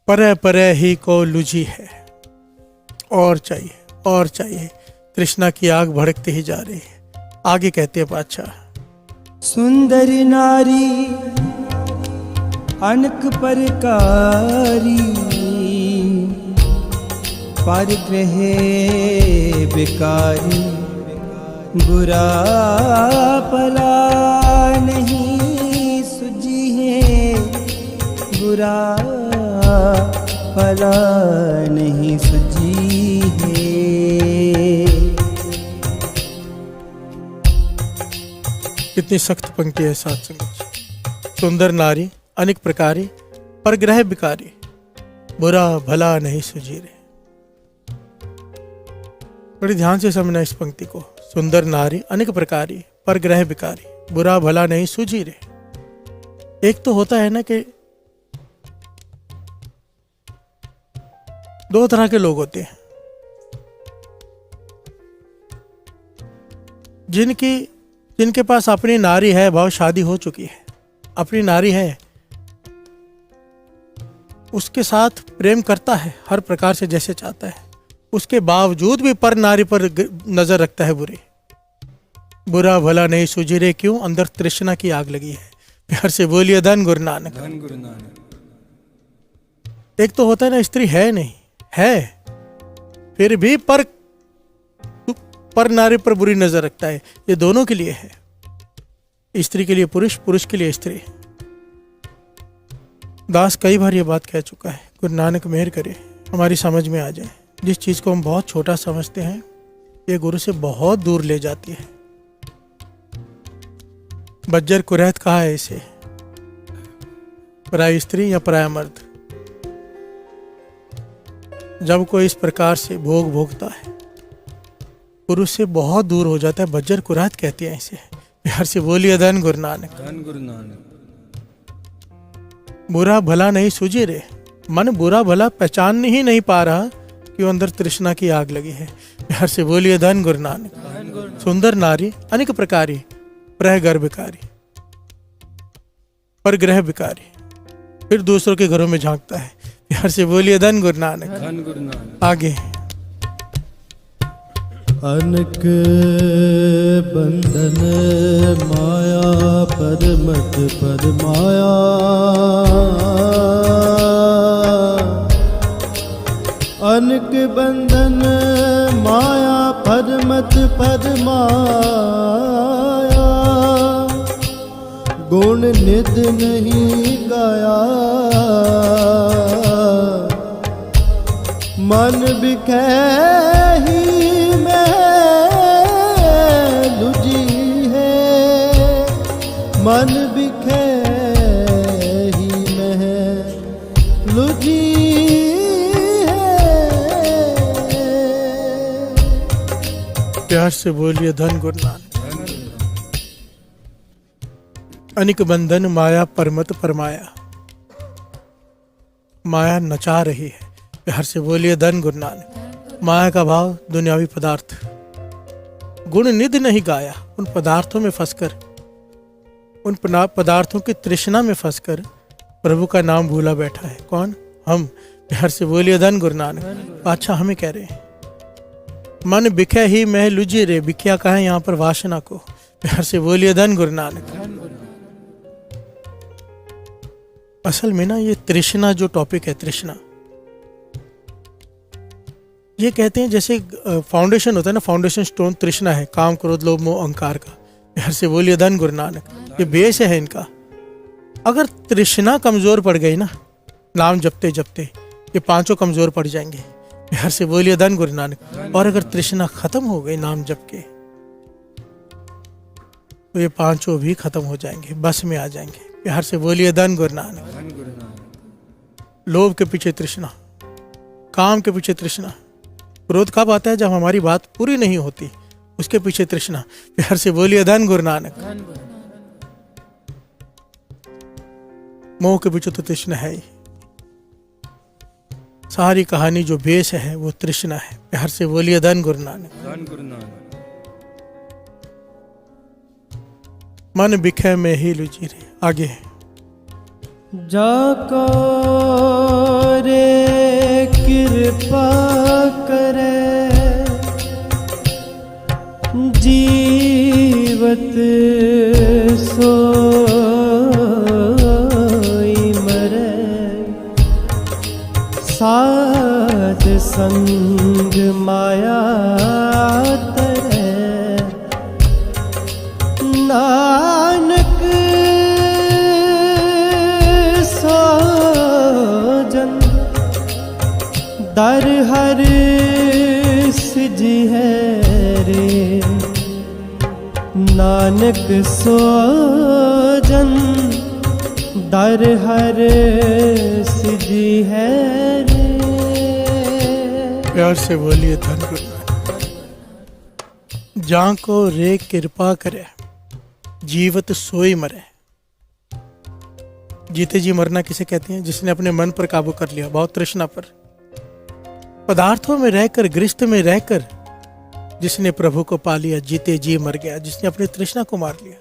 पर ही को लुझी है। और चाहिए और चाहिए। तृष्णा की आग भड़कती ही जा रही है। आगे कहते हैं पातशाह, सुंदर नारी अनक परकारी, परिग्रह बिकारी, बुरा भला नहीं सुझी है, बुरा भला नहीं सुझी है। कितनी सख्त पंक्ति है साथ संगत। सुंदर नारी अनेक प्रकारी, परग्रह बिकारी, बुरा भला नहीं सुझी रे। बड़ी ध्यान से समझना इस पंक्ति को। सुंदर नारी अनेक प्रकारी, परग्रह बिकारी, बुरा भला नहीं सूझी रे। एक तो होता है ना कि दो तरह के लोग होते हैं, जिनके पास अपनी नारी है, भाव शादी हो चुकी है, अपनी नारी है, उसके साथ प्रेम करता है हर प्रकार से जैसे चाहता है, उसके बावजूद भी पर नारी पर नजर रखता है बुरी। बुरा भला नहीं सूझी रे। क्यों? अंदर तृष्णा की आग लगी है। प्यार से बोलिए धन गुरु नानक। एक तो होता है ना, स्त्री है नहीं है फिर भी पर नारी पर बुरी नजर रखता है। ये दोनों के लिए है, स्त्री के लिए पुरुष, पुरुष के लिए स्त्री। दास कई बार ये बात कह चुका है। गुरु नानक मेहर करे हमारी समझ में आ जाए। जिस चीज को हम बहुत छोटा समझते हैं, ये गुरु से बहुत दूर ले जाती है। बज्जर कुरैत कहा है इसे, पराई स्त्री या पराया मर्द। जब कोई इस प्रकार से भोग भोगता है, गुरु से बहुत दूर हो जाता है। बज्जर कुरैत कहती है इसे। प्यार से बोलिए धन गुरु नानक। बुरा भला नहीं सूझे रे। मन बुरा भला पहचान ही नहीं पा रहा कि अंदर तृष्णा की आग लगी है। प्यार से बोलिए धन गुरु नानक। सुंदर नारी अनेक प्रकारी, प्रह बिकारी, पर ग्रह बिकारी, फिर दूसरों के घरों में झांकता है। प्यार से बोलिए धन गुरु नानक। आगे अनक बंधन माया परमत परमाया अनक बंधन माया परमत परमाया गुण निध नहीं गाया मन बिखे ही में लुझी है मन बिखे ही में लुझी प्यार से बोलिए धन गुरु नानक। अनिक बंधन माया परमत परमाया, माया नचा रही है। प्यार से बोलिए धन गुरु नानक। माया का भाव दुनियावी पदार्थ, गुण निध नहीं गाया। उन पदार्थों में फंसकर, उन पदार्थों की तृष्णा में फंसकर प्रभु का नाम भूला बैठा है। कौन? हम। प्यार से बोलिए धन गुरु नानक। अच्छा हमें कह रहे हैं मन बिखे ही मैं लुझी रे। बिखिया कहा है यहाँ पर वासना को। प्यार से बोलिए धन गुरु नानक। असल में ना ये तृष्णा जो टॉपिक है, तृष्णा, ये कहते हैं जैसे फाउंडेशन होता है ना, फाउंडेशन स्टोन तृष्णा है, काम क्रोध लोभ मोह अहंकार का। प्यार से बोलिए धन गुरु नानक। ये बेस है इनका। अगर तृष्णा कमजोर पड़ गई ना, नाम जपते जपते ये पांचों कमजोर पड़ जाएंगे। प्यार से बोलिए धन गुरु नानक। और अगर तृष्णा खत्म हो गई नाम जप के, तो ये पांचों भी खत्म हो जाएंगे, बस में आ जाएंगे। प्यार से बोलिए धन गुरु नानक। लोभ के पीछे तृष्णा, काम के पीछे तृष्णा, क्रोध कब आता है? जब हमारी बात पूरी नहीं होती, उसके पीछे तृष्णा। प्यार से बोलिए धन गुरु नानक। मोह के पीछे तो तृष्णा है ही। सारी कहानी जो बेस है वो तृष्णा है। प्यार से बोलिए धन गुरु नानक। मन बिखे में ही लुझी रे। आगे जाको रे कृपा करे जीवत सोई मरे साध संग माया तरे नानक सोजन दर हर सिजी है रे नानक सोजन दर हर सिजी है रे। प्यार से बोलिए धन गुरु नानक। जां को रे कृपा करे जीवत सोई मरे। जीते जी मरना किसे कहते हैं? जिसने अपने मन पर काबू कर लिया, बहुत तृष्णा पर, पदार्थों में रहकर, गृहस्थ में रहकर जिसने प्रभु को पा लिया, जीते जी मर गया। जिसने अपनी तृष्णा को मार लिया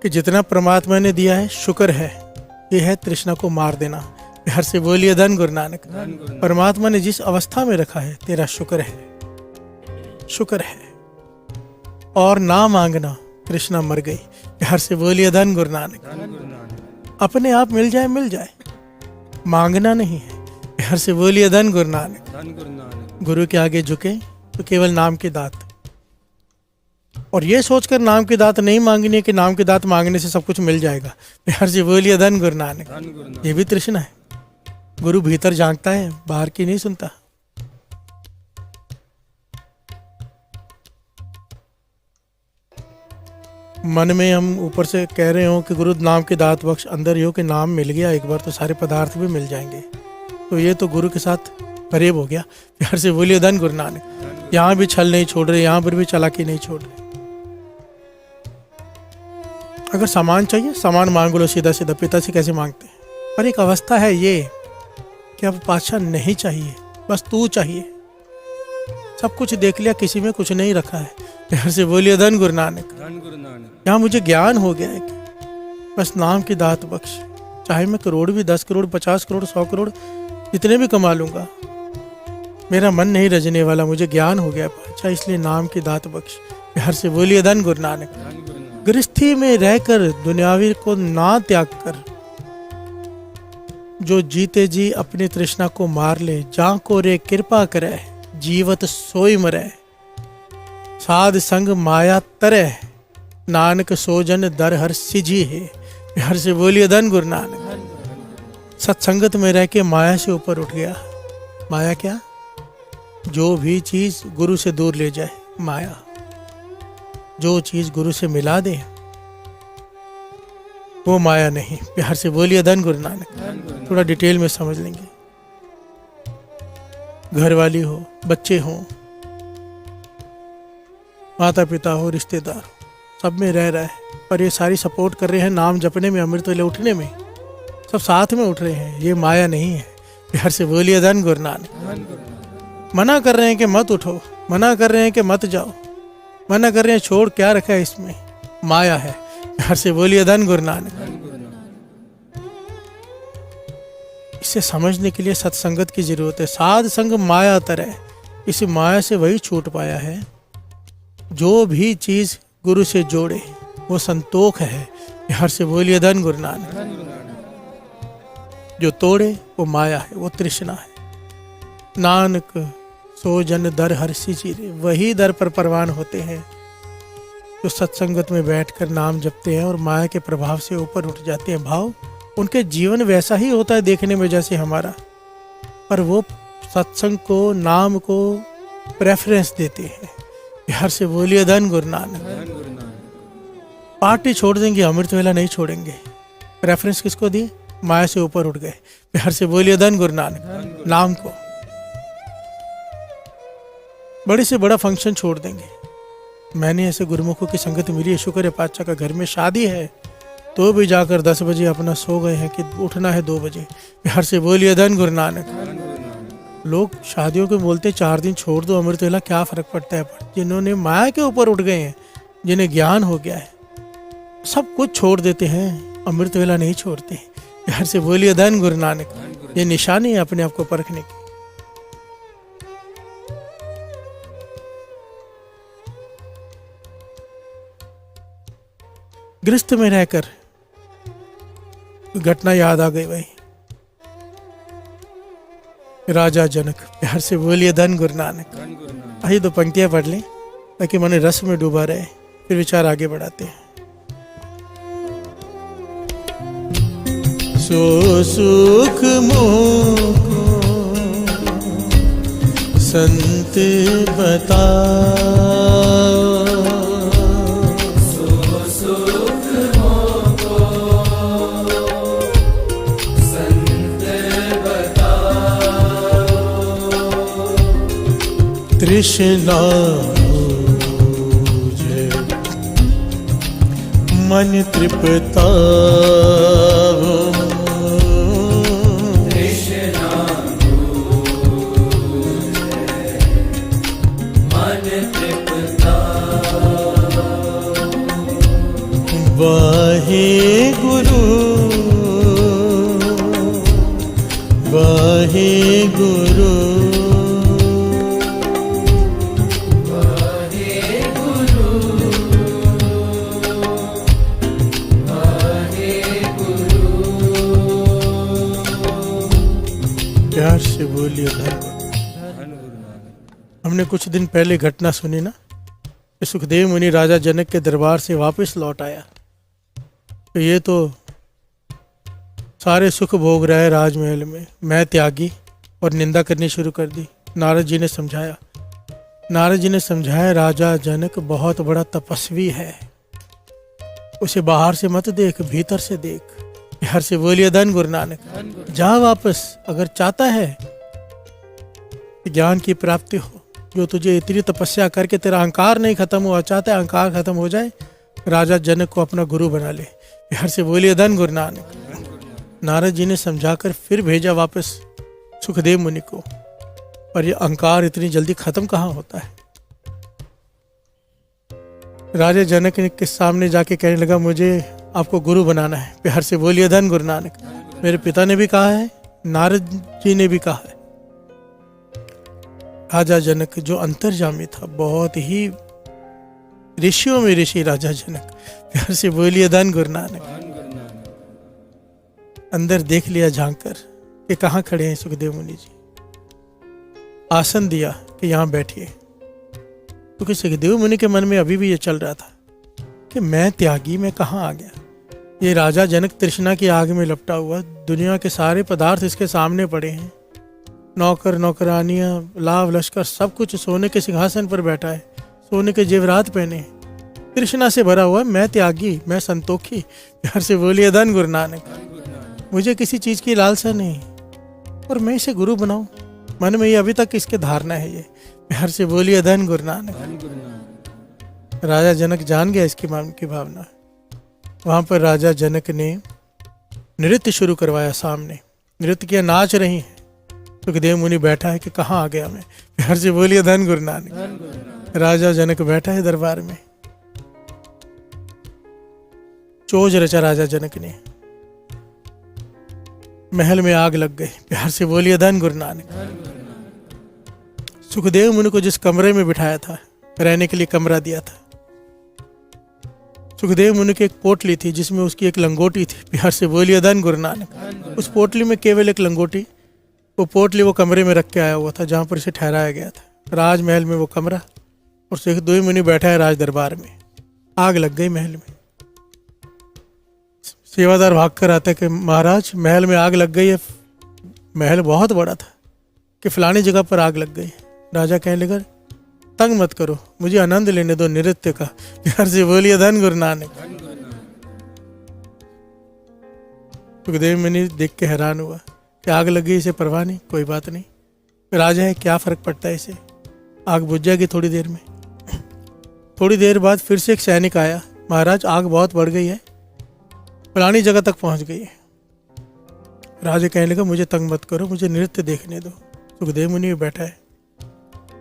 कि जितना परमात्मा ने दिया है शुक्र है, ये है तृष्णा को मार देना। प्यार से बोलिए धन गुरु नानक। परमात्मा ने जिस अवस्था में रखा है, तेरा शुक्र है, शुक्र है। और ना मांगना, तृष्णा मर गई। प्यार से बोलिए धन गुरु नानक। अपने आप मिल जाए, मिल जाए, मांगना नहीं है। प्यार से बोलिए धन गुरु नानक। गुरु के आगे झुके तो केवल नाम की दात, और ये सोचकर नाम की दात नहीं मांगनी है कि नाम की दात मांगने से सब कुछ मिल जाएगा। प्यार से बोलिए धन गुरु नानक। ये भी तृष्णा है। गुरु भीतर झांकता है, बाहर की नहीं सुनता। मन में हम ऊपर से कह रहे हो कि गुरु नाम की दात बख्श, अंदर ही हो कि नाम मिल गया एक बार तो सारे पदार्थ भी मिल जाएंगे। तो ये तो गुरु के साथ करीब हो गया। प्यार से बोलिए धन गुरु नानक। यहाँ भी छल नहीं छोड़ रहे, यहाँ पर भी चालाकी नहीं छोड़ रहे। अगर सामान चाहिए, सामान मांग लो सीधा सीधा, पिता से कैसे मांगते हैं। पर एक अवस्था है ये कि अब पातशाह नहीं चाहिए, बस तू चाहिए। सब कुछ देख लिया, किसी में कुछ नहीं रखा है। प्यार से बोलिए धन गुरु नानक। यहाँ मुझे ज्ञान हो गया है कि बस नाम की दात बख्श, चाहे मैं करोड़ भी, 10 करोड़, 50 करोड़, 100 करोड़ जितने भी कमा लूंगा, मेरा मन नहीं रजने वाला। मुझे ज्ञान हो गया पातशाह, इसलिए नाम की दात बख्श। प्यार से बोलिए धन गुरु नानक। गृहस्थी में रहकर दुनियावी को ना त्याग कर जो जीते जी अपनी तृष्णा को मार ले, जा को रे कृपा करे, जीवत सोई मरे, साध संग माया तरे, नानक सोजन दर हर सिजी है। हर से बोलिए धन गुरु नानक। सत्संगत में रह के माया से ऊपर उठ गया। माया क्या? जो भी चीज गुरु से दूर ले जाए माया, जो चीज गुरु से मिला दे वो माया नहीं। प्यार से बोलिए धन गुरु नानक। थोड़ा डिटेल में समझ लेंगे। घर वाली हो, बच्चे हो, माता पिता हो, रिश्तेदार हो, सब में रह रहा है, पर ये सारी सपोर्ट कर रहे हैं नाम जपने में, अमृत वेले उठने में, सब साथ में उठ रहे हैं। ये माया नहीं है। प्यार से बोलिए धन गुरु नानक। मना कर रहे हैं कि मत उठो, मना कर रहे हैं कि मत जाओ, मना कर रहे हैं, छोड़ क्या रखा है इसमें, माया है। प्यार से बोलिए धन गुरु नानक। इसे समझने के लिए सत्संगत की जरूरत है। साध संग माया तरह, इस माया से वही छूट पाया है जो भी चीज गुरु से जोड़े वो संतोख है। प्यार से बोलिए धन गुरु नानक। जो तोड़े वो माया है, वो तृष्णा है। नानक सो जन दर हर सिचिरे, वही दर पर परवान होते हैं जो सत्संगत में बैठकर नाम जपते हैं और माया के प्रभाव से ऊपर उठ जाते हैं। भाव उनके जीवन वैसा ही होता है देखने में जैसे हमारा, पर वो सत्संग को, नाम को प्रेफरेंस देते हैं। प्यार से बोलिए धन गुरु नानक। पार्टी छोड़ देंगे, अमृत वेला नहीं छोड़ेंगे। प्रेफरेंस किसको दी? माया से ऊपर उठ गए। प्यार से बोलिए धन गुरु नानक। नाम को, बड़े से बड़ा फंक्शन छोड़ देंगे। मैंने ऐसे गुरुमुखों की संगत मिली है, शुक्र है पातशाह का घर में शादी है तो भी जाकर 10 बजे अपना सो गए हैं कि उठना है 2 बजे। प्यार से बोलिए धन गुरु नानक। लोग शादियों के बोलते 4 दिन छोड़ दो अमृत वेला, क्या फर्क पड़ता है। पर जिन्होंने माया के ऊपर उठ गए हैं, जिन्हें ज्ञान हो गया है, सब कुछ छोड़ देते हैं, अमृत वेला नहीं छोड़ते। प्यार से बोलिए धन गुरु नानक। ये निशानी है अपने आप को परखने की। गृहस्थ में रहकर घटना याद आ गई भाई। राजा जनक। प्यार से बोलिए धन गुरु नानक। आइए 2 पंक्तियां पढ़ लें ताकि मन रस में डूबा रहे, फिर विचार आगे बढ़ाते हैं। सो सुख मोको संत बताओ, तृष्णा मुझे मन तृप्ता हो, तृष्णा मुझे मन तृप्ता। वाहे गुरु, वाहे गुरु, प्यार से बोलिए धन। हमने कुछ दिन पहले घटना सुनी ना, कि सुखदेव मुनि राजा जनक के दरबार से वापस लौट आया। तो ये तो सारे सुख भोग रहा है राजमहल में, मैं त्यागी, और निंदा करनी शुरू कर दी। नारद जी ने समझाया, नारद जी ने समझाया राजा जनक बहुत बड़ा तपस्वी है, उसे बाहर से मत देख, भीतर से देख। प्यार से बोलिए धन गुरु नानक। जा वापस, अगर चाहता है कि ज्ञान की प्राप्ति हो, जो तुझे इतनी तपस्या करके तेरा अहंकार नहीं खत्म हुआ, चाहता है अहंकार खत्म हो जाए, राजा जनक को अपना गुरु बना ले। प्यार से बोलिए धन गुरु नानक। नारद जी ने समझाकर फिर भेजा वापस सुखदेव मुनि को, पर ये अहंकार इतनी जल्दी खत्म कहाँ होता है। राजा जनक के सामने जाके कहने लगा, मुझे आपको गुरु बनाना है। प्यार से बोलिए धन गुरु नानक। मेरे पिता ने भी कहा है, नारद जी ने भी कहा है। राजा जनक जो अंतर्जामी था, बहुत ही ऋषियों में ऋषि राजा जनक, प्यार से बोलिए धन गुरु नानक। अंदर देख लिया झांक कर कि कहाँ खड़े हैं सुखदेव मुनि जी। आसन दिया कि यहाँ बैठिए, क्योंकि सुखदेव मुनि के मन में अभी भी ये चल रहा था कि मैं त्यागी, मैं कहाँ आ गया। ये राजा जनक तृष्णा की आग में लपटा हुआ, दुनिया के सारे पदार्थ इसके सामने पड़े हैं, नौकर नौकरानियां, लाभ लश्कर, सब कुछ सोने के सिंहासन पर बैठा है, सोने के जेवरात पहने हैं, तृष्णा से भरा हुआ। मैं त्यागी, मैं संतोखी, प्यार से बोलिए धन गुरु नानक। मुझे किसी चीज की लालसा नहीं और मैं इसे गुरु बनाऊं, मन में ये अभी तक इसके धारणा है। ये प्यार से बोलिए धन गुरु नानक। राजा जनक जान गया इसकी मन की भावना। वहां पर राजा जनक ने नृत्य शुरू करवाया। सामने नृत्य किया, नाच रही है। सुखदेव मुनि बैठा है कि कहाँ आ गया मैं, प्यार से बोलिए धन गुरु नानक। राजा जनक बैठा है दरबार में। चोज रचा राजा जनक ने, महल में आग लग गई, प्यार से बोलिए धन गुरु नानक। सुखदेव मुनि को जिस कमरे में बिठाया था, रहने के लिए कमरा दिया था, सुखदेव मुनि की एक पोटली थी जिसमें उसकी एक लंगोटी थी, प्यार से बोलिए धन गुरु नानक। उस पोटली में केवल एक लंगोटी, वो पोटली वो कमरे में रख के आया हुआ था जहां पर इसे ठहराया गया था। राजमहल में वो कमरा, और सुखदेव मुनि बैठा है राज दरबार में। आग लग गई महल में। सेवादार भाग कर आता है कि महाराज महल में आग लग गई है। महल बहुत बड़ा था कि फलानी जगह पर आग लग गई। राजा कहने लगा तंग मत करो, मुझे आनंद लेने दो नृत्य का, प्यार से बोलिए धन गुरु नानक। सुखदेव मुनि देख के हैरान हुआ कि आग लग गई, इसे परवाह नहीं, कोई बात नहीं, राजा है, क्या फर्क पड़ता है इसे, आग बुझ जाएगी थोड़ी देर में। थोड़ी देर बाद फिर से एक सैनिक आया, महाराज आग बहुत बढ़ गई है, फलानी जगह तक पहुंच गई है। राजा कहने लगा मुझे तंग मत करो, मुझे नृत्य देखने दो। सुखदेव मुनि बैठा है।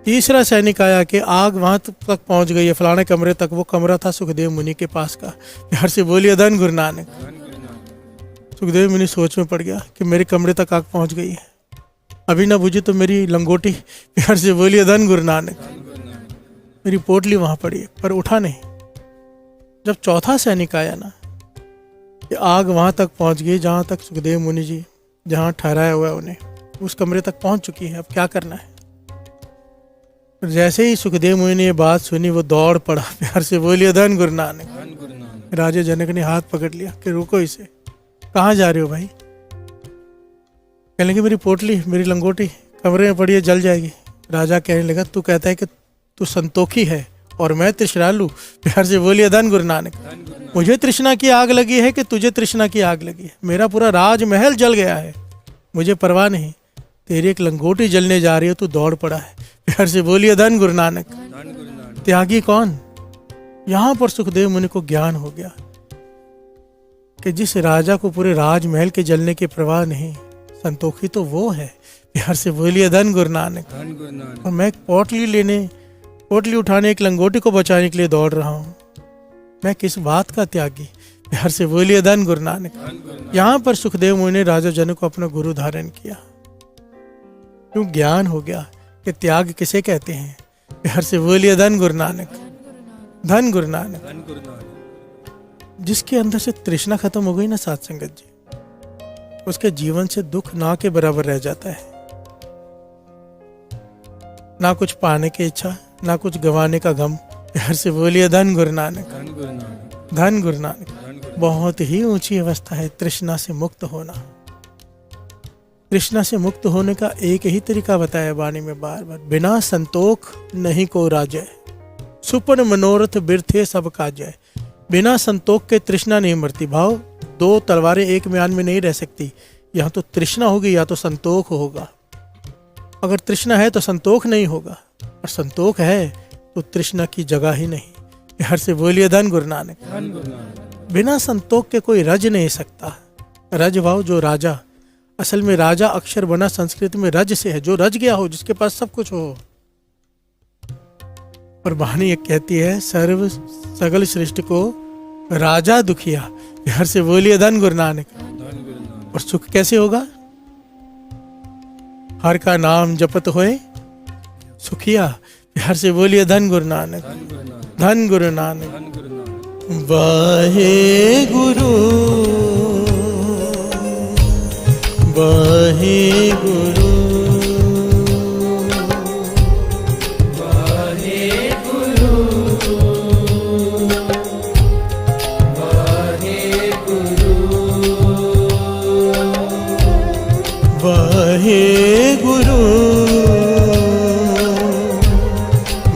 तीसरा सैनिक आया कि आग वहां तक पहुंच गई है, फलाने कमरे तक। वो कमरा था सुखदेव मुनि के पास का, प्यार से बोलिए धन गुरु नानक। सुखदेव मुनि सोच में पड़ गया कि मेरे कमरे तक आग पहुंच गई है, अभी ना बुझी तो मेरी लंगोटी, प्यार से बोलिए धन गुरु नानक। मेरी पोटली वहां पड़ी है, पर उठा नहीं। जब चौथा सैनिक आया ना, कि आग वहां तक पहुंच गई जहां तक सुखदेव मुनि जी जहां ठहराया हुआ है उन्हें, उस कमरे तक पहुंच चुकी है, अब क्या करना है। जैसे ही सुखदेव मुनि ने ये बात सुनी, वो दौड़ पड़ा, प्यार से बोलिए धन गुरु नानक। राजा जनक ने हाथ पकड़ लिया कि रुको इसे, कहाँ जा रहे हो भाई। कहने लगे मेरी पोटली, मेरी लंगोटी कमरे में पड़ी है, जल जाएगी। राजा कहने लगा तू कहता है कि तू संतोखी है और मैं तृष्णालु, प्यार से बोलिए धन गुरु नानक। मुझे तृष्णा की आग लगी है कि तुझे तृष्णा की आग लगी है। मेरा पूरा राजमहल जल गया है, मुझे परवाह नहीं। तेरी एक लंगोटी जलने जा रही है, तू दौड़ पड़ा है, प्यार से बोलिए धन गुरु नानक। त्यागी कौन। यहां पर सुखदेव मुनि को ज्ञान हो गया कि जिस राजा को पूरे राजमहल के जलने की परवाह नहीं, संतोखी तो वो है, प्यार से बोलिए धन गुरु नानक। और मैं पोटली उठाने, एक लंगोटी को बचाने के लिए दौड़ रहा हूँ, मैं किस बात का त्यागी, प्यार से बोलिए धन गुरु नानक। यहाँ पर सुखदेव मुनि ने राजा जनक को अपना गुरु धारण किया। क्यों, ज्ञान हो गया कि त्याग किसे कहते हैं, प्यार से बोलिए धन गुरु नानक। धन गुरु नानक। जिसके अंदर से तृष्णा खत्म हो गई ना साथ संगत जी, उसके जीवन से दुख ना के बराबर रह जाता है। ना कुछ पाने की इच्छा, ना कुछ गंवाने का गम, प्यार से बोलिए धन गुरु नानक। धन गुरु नानक। बहुत ही ऊंची अवस्था है तृष्णा से मुक्त होना। तृष्णा से मुक्त होने का एक ही तरीका बताया वाणी में बार बार, बिना संतोख नहीं को राजय, सुपन मनोरथ बिरथे सब काजय। बिना संतोख के तृष्णा नहीं मरती। भाव, दो तलवारें एक म्यान में नहीं रह सकती। यहाँ तो तृष्णा होगी या तो संतोख होगा। अगर तृष्णा है तो संतोख नहीं होगा, और संतोख है तो तृष्णा की जगह ही नहीं। प्यार से बोलिए धन गुरु नानक। बिना संतोख के कोई रज नहीं सकता। रज भाव, जो राजा, असल में राजा अक्षर बना संस्कृत में रज से है, जो रज गया हो, जिसके पास सब कुछ हो। और वाणी एक कहती है, सर्व सगल सृष्टि को राजा दुखिया, प्यार से बोलिए धन गुरु नानक। और सुख कैसे होगा। हर का नाम जपत होए सुखिया, प्यार से बोलिए धन गुरु नानक, धन गुरु नानक। वाहे गुरु, वाहे गुरु, वाहे गुरु,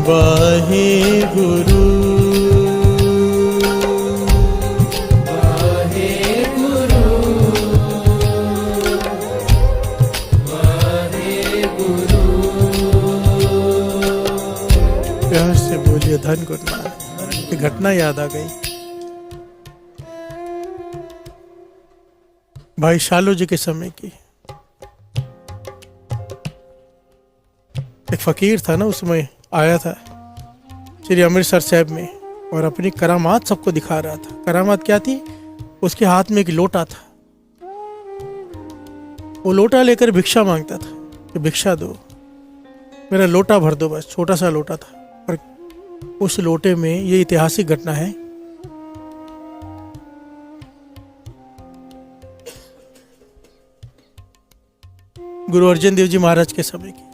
वाहे गुरु, प्यार से बोलिए धन गुरु नानक। ये घटना याद आ गई भाई शालो जी के समय की। एक फकीर था ना, उसमें आया था श्री अमृतसर साहब में और अपनी करामात सबको दिखा रहा था। करामात क्या थी? उसके हाथ में एक लोटा था, वो लोटा लेकर भिक्षा मांगता था कि भिक्षा दो, मेरा लोटा भर दो। बस छोटा सा लोटा था, और उस लोटे में ये ऐतिहासिक घटना है। गुरु अर्जन देव जी महाराज के समय की।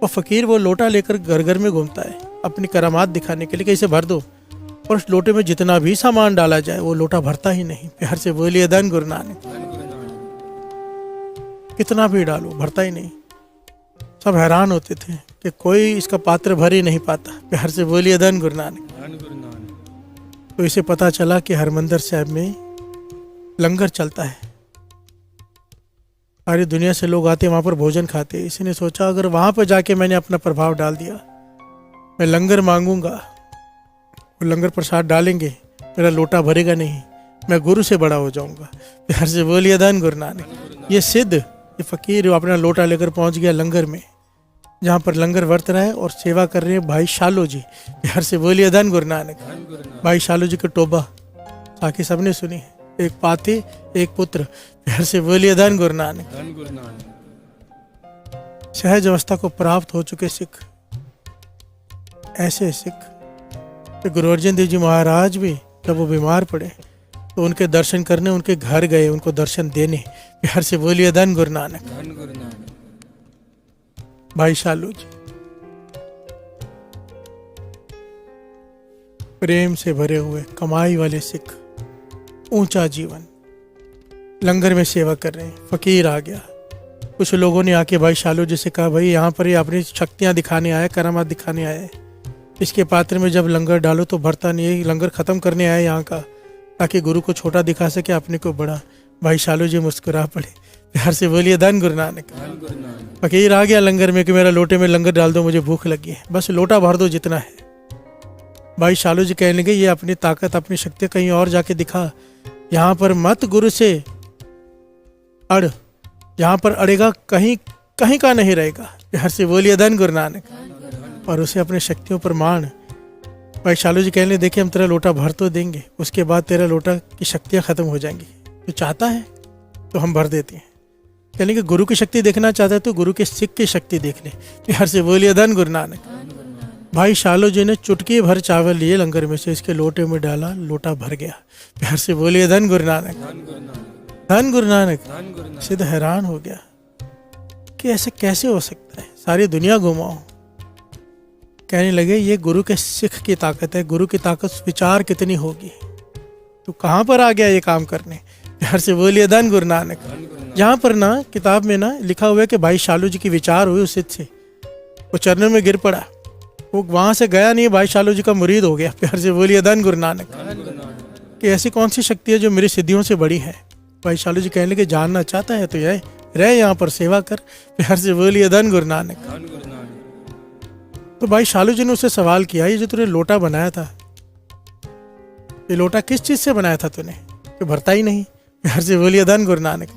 वो फकीर वो लोटा लेकर घर घर में घूमता है अपनी करामात दिखाने के लिए कि इसे भर दो, और उस लोटे में जितना भी सामान डाला जाए वो लोटा भरता ही नहीं। प्यार से बोलिए धन गुरु नानक। कितना भी डालो भरता ही नहीं। सब हैरान होते थे कि कोई इसका पात्र भर ही नहीं पाता। प्यार से बोलिए धन गुरु नानक। तो इसे पता चला कि हरमंदिर साहब में लंगर चलता है, सारी दुनिया से लोग आते वहाँ पर भोजन खाते। इसी ने सोचा अगर वहाँ पर जाके मैंने अपना प्रभाव डाल दिया, मैं लंगर मांगूंगा, वो लंगर प्रसाद डालेंगे, मेरा लोटा भरेगा नहीं, मैं गुरु से बड़ा हो जाऊंगा। प्यार से बोलिए धन गुरु नानक। ये सिद्ध, ये फकीर अपना लोटा लेकर पहुंच गया लंगर में, जहाँ पर लंगर वर्त रहा है और सेवा कर रहे हैं भाई शालो जी। प्यार से बोलिए धन गुरु नानक। भाई शालो जी का टोबा ताकि सबने सुनी है, एक पाती एक पुत्र। प्यार से बोलिए धन गुरु नानक। सहज अवस्था को प्राप्त हो चुके सिख, ऐसे सिख कि गुरु अर्जन देव जी महाराज भी जब वो बीमार पड़े तो उनके दर्शन करने उनके घर गए, उनको दर्शन देने। प्यार से बोलिए धन गुरु नानक। भाई शालू जी प्रेम से भरे हुए कमाई वाले सिख, ऊंचा जीवन, लंगर में सेवा कर रहे हैं। फकीर आ गया, कुछ लोगों ने आके भाई शालू जी से कहा भाई यहाँ पर ये अपनी शक्तियाँ दिखाने आया, करामात दिखाने आया है, इसके पात्र में जब लंगर डालो तो भरता नहीं है, लंगर खत्म करने आया यहाँ का, ताकि गुरु को छोटा दिखा सके अपने को बड़ा। भाई शालू जी मुस्कुरा पड़े। प्यार से बोलिए धन गुरु नानक। फकीर आ गया लंगर में कि मेरा लोटे में लंगर डाल दो, मुझे भूख लगी है, बस लोटा भर दो जितना है। भाई शालू जी कहने लगे ये अपनी ताकत अपनी शक्ति कहीं और जाके दिखा, यहाँ पर मत गुरु से अड़, यहाँ पर अड़ेगा कहीं कहीं का नहीं रहेगा। प्यार से बोलिए धन गुरु नानक। और उसे अपनी शक्तियों पर मान। भाई शालू जी कहने देखिए हम तेरा लोटा भर तो देंगे, उसके बाद तेरा लोटा की शक्तियाँ खत्म हो जाएंगी, तो चाहता है तो हम भर देते हैं। कहने कि गुरु की शक्ति देखना चाहता है तो गुरु के सिख की शक्ति देख ले। प्यार से बोलिए धन गुरु नानक। भाई शालो जी ने चुटकी भर चावल लिए लंगर में से, इसके लोटे में डाला, लोटा भर गया। प्यार से बोलिए धन गुरु नानक। धन गुरु नानक। सिद्ध हैरान हो गया कि ऐसे कैसे हो सकता है, सारी दुनिया घुमाओ। कहने लगे ये गुरु के सिख की ताकत है, गुरु की ताकत विचार कितनी होगी, तो कहाँ पर आ गया ये काम करने। प्यार से बोलिए धन गुरु नानक। यहाँ पर ना किताब में ना लिखा हुआ है कि भाई शालू जी की विचार हुई उस सिद्ध से, वो चरणों में गिर पड़ा, वो वहां से गया नहीं, भाई शालू जी का मुरीद हो गया। प्यार से बोलिए धन गुरु नानक। कि ऐसी कौन सी शक्ति है जो मेरी सिद्धियों से बड़ी है। भाई शालू जी कहने लगे जानना चाहता है तो यह रह यहाँ पर सेवा कर। प्यार से बोलिए धन गुरु नानक। तो भाई शालू जी ने उससे सवाल किया ये जो तूने लोटा बनाया था, ये लोटा किस चीज से बनाया था तूने, तो भरता ही नहीं। प्यार से बोलिए धन गुरु नानक।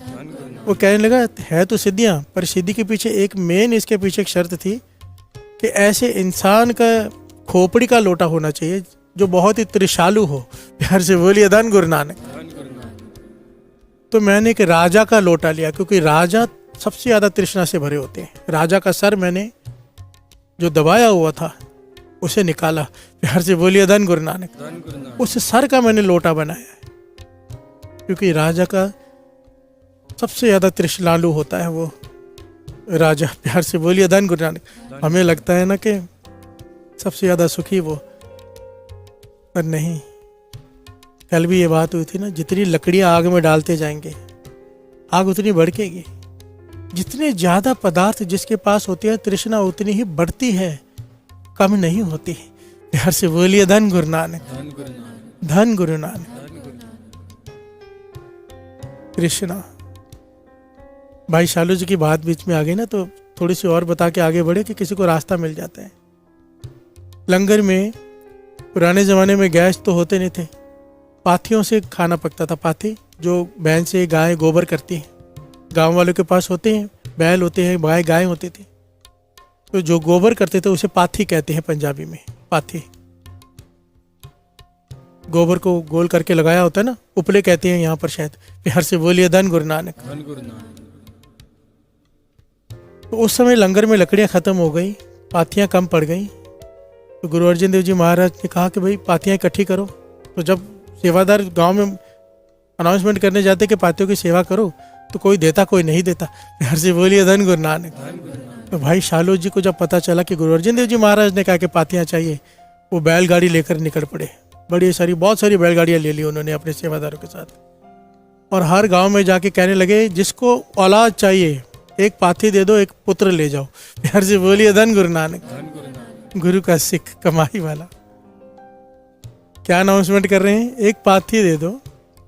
वो कहने लगा है तो सिद्धियां, पर सिद्धि के पीछे एक मेन, इसके पीछे एक शर्त थी कि ऐसे इंसान का खोपड़ी का लोटा होना चाहिए जो बहुत ही त्रिशालु हो। प्यार से बोलिए धन गुरु नानक। तो मैंने एक राजा का लोटा लिया, क्योंकि राजा सबसे ज्यादा तृष्णा से भरे होते हैं। राजा का सर मैंने जो दबाया हुआ था उसे निकाला। प्यार से बोलिए धन गुरु नानक। धन गुरु नानक। उस सर का मैंने लोटा बनाया है, क्योंकि राजा का सबसे ज्यादा तृष्णालु होता है वो राजा। प्यार से बोलिए धन गुरु नानक। हमें लगता है ना कि सबसे ज्यादा सुखी वो, पर नहीं। कल भी ये बात हुई थी ना, जितनी लकड़ियां आग में डालते जाएंगे आग उतनी भड़केगी। जितने ज्यादा पदार्थ जिसके पास होती है तृष्णा उतनी ही बढ़ती है, कम नहीं होती। प्यार से बोलिए धन गुरु नानक। धन गुरु नानक। धन गुरु नानक। धन गुरु नानक। कृष्णा। भाई शालू जी की बात बीच में आ गई ना, तो थोड़ी सी और बता के आगे बढ़े कि किसी को रास्ता मिल जाता है। लंगर में पुराने जमाने में गैस तो होते नहीं थे, पाथियों से खाना पकता था। पाथी जो बैल से गाय गोबर करती है, गांव वालों के पास होते हैं, बैल होते हैं, गाय होती थी, तो जो गोबर करते थे उसे पाथी कहते हैं पंजाबी में। पाथी गोबर को गोल करके लगाया होता है ना, उपले कहते हैं यहाँ पर शायद। प्यार से बोलिए धन गुरु नानक। धन गुरु नानक। तो उस समय लंगर में लकड़ियां खत्म हो गई, पाथियां कम पड़ गई, तो गुरु अर्जन देव जी महाराज ने कहा कि भाई पाथियां इकट्ठी करो। तो जब सेवादार गांव में अनाउंसमेंट करने जाते कि पाथियों की सेवा करो, तो कोई देता कोई नहीं देता। प्यार से बोलिए धन गुरु नानक। धन गुरु नानक। तो भाई शालू जी को जब पता चला कि गुरु अर्जन देव जी महाराज ने कहा कि पाथियां चाहिए, वो बैलगाड़ी लेकर निकल पड़े। बहुत सारी बैलगाड़ियां ले ली उन्होंने अपने सेवादारों के साथ, और हर गांव में जाके कहने लगे जिसको औलाद चाहिए एक पाथी दे दो, एक पुत्र ले जाओ। प्यार से बोलिए धन गुरु नानक। धन गुरु नानक। गुरु का सिख कमाई वाला क्या अनाउंसमेंट कर रहे हैं, एक पाथी दे दो,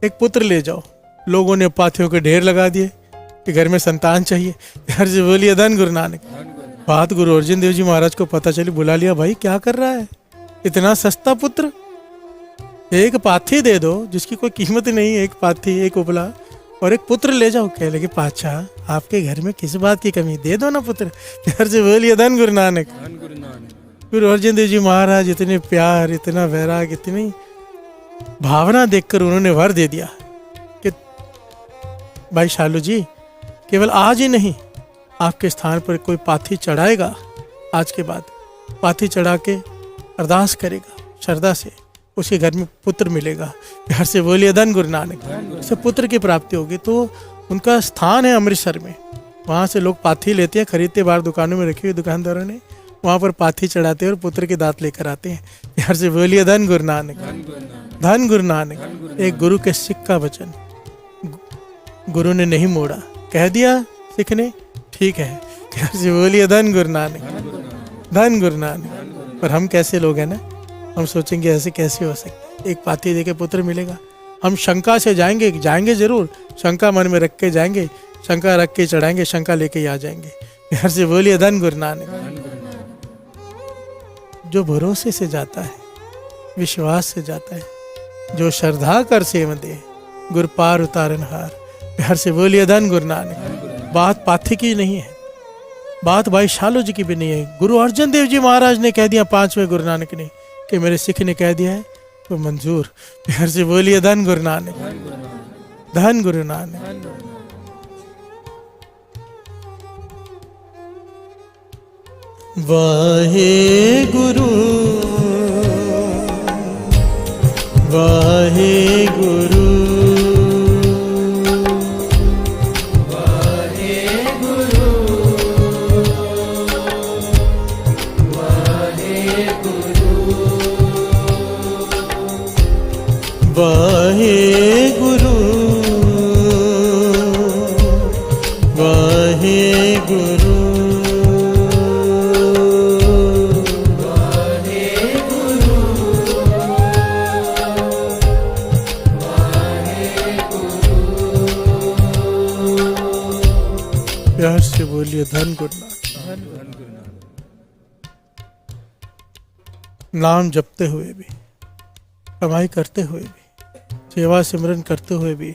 एक पुत्र ले जाओ। लोगों ने पाथियों के ढेर लगा दिए कि घर में संतान चाहिए। प्यार से बोलिए धन गुरु नानक। धन गुरु नानक। बात गुरु अर्जन देव जी महाराज को पता चली, बुला लिया, भाई क्या कर रहा है, इतना सस्ता पुत्र, एक पाथी दे दो जिसकी कोई कीमत नहीं, एक पाथी, एक उपला और एक पुत्र ले जाओ। कह लगे पातशाह आपके घर में किस बात की कमी, दे दो ना पुत्र। प्यार से बोलिए धन गुरु नानक। धन गुरु नानक। गुरु अर्जन देव जी महाराज इतने प्यार, इतना वैराग, इतनी भावना देखकर उन्होंने वर दे दिया कि भाई शालू जी केवल आज ही नहीं, आपके स्थान पर कोई पाथी चढ़ाएगा, आज के बाद पाथी चढ़ा के अरदास करेगा श्रद्धा से, उसके घर में पुत्र मिलेगा। प्यार से बोलिए धन गुरु नानक। से पुत्र की प्राप्ति होगी। तो उनका स्थान है अमृतसर में, वहाँ से लोग पाथी लेते हैं, खरीदते, बाहर दुकानों में रखी हुई दुकानदारों ने, वहाँ पर पाथी चढ़ाते हैं और पुत्र की दात लेकर आते हैं। प्यार से बोलिए धन गुरु नानक। धन गुरु नानक। धन गुरु नानक। एक गुरु के सिख का वचन गुरु ने नहीं मोड़ा, कह दिया सिख ने, ठीक है। प्यार से बोलिए धन गुरु नानक। धन गुरु नानक। पर हम कैसे लोग हैं ना, हम सोचेंगे ऐसे कैसे हो सकता है, एक पाथी देके पुत्र मिलेगा। हम शंका से जाएंगे जरूर, शंका मन में रख के जाएंगे, शंका रख के चढ़ाएंगे, शंका लेके ही आ जाएंगे। प्यार से बोलिए धन गुरु नानक। धन गुरु नानक। जो भरोसे से जाता है, विश्वास से जाता है, जो श्रद्धा कर सेव दे, गुर पार उतारन हार। प्यार से बोलिए धन गुरु नानक। बात पाथी की नहीं है, बात भाई शालू जी की भी नहीं है। गुरु अर्जन देव जी महाराज ने कह दिया, 5वें गुरु नानक ने, कि मेरे सिख ने कह दिया है तो मंजूर। प्यार से बोलिए धन गुरु नानक। धन गुरु नानक। वाहे गुरु वाहे गुरु वाहे गुरु वाहे गुरु प्यार से बोलिए धन गुरु नानक। नाम जपते हुए भी, कमाई करते हुए भी, सेवा सिमरन करते हुए भी,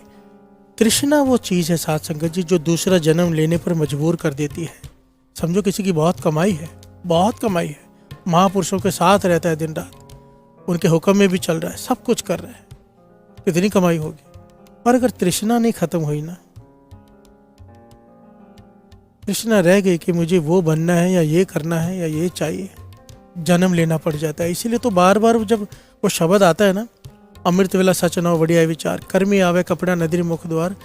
तृष्णा वो चीज़ है साथ संगत जी जो दूसरा जन्म लेने पर मजबूर कर देती है। समझो किसी की बहुत कमाई है, बहुत कमाई है, महापुरुषों के साथ रहता है दिन रात, उनके हुक्म में भी चल रहा है, सब कुछ कर रहा है, कितनी कमाई होगी, पर अगर तृष्णा नहीं खत्म हुई ना, तृष्णा रह गई कि मुझे वो बनना है या ये करना है या ये चाहिए, जन्म लेना पड़ जाता है। इसीलिए तो बार बार जब वो शब्द आता है ना, अमृत वेला सच नौ बढ़िया विचार, कर्मी आवे कपड़ा नदरी मुख द्वार।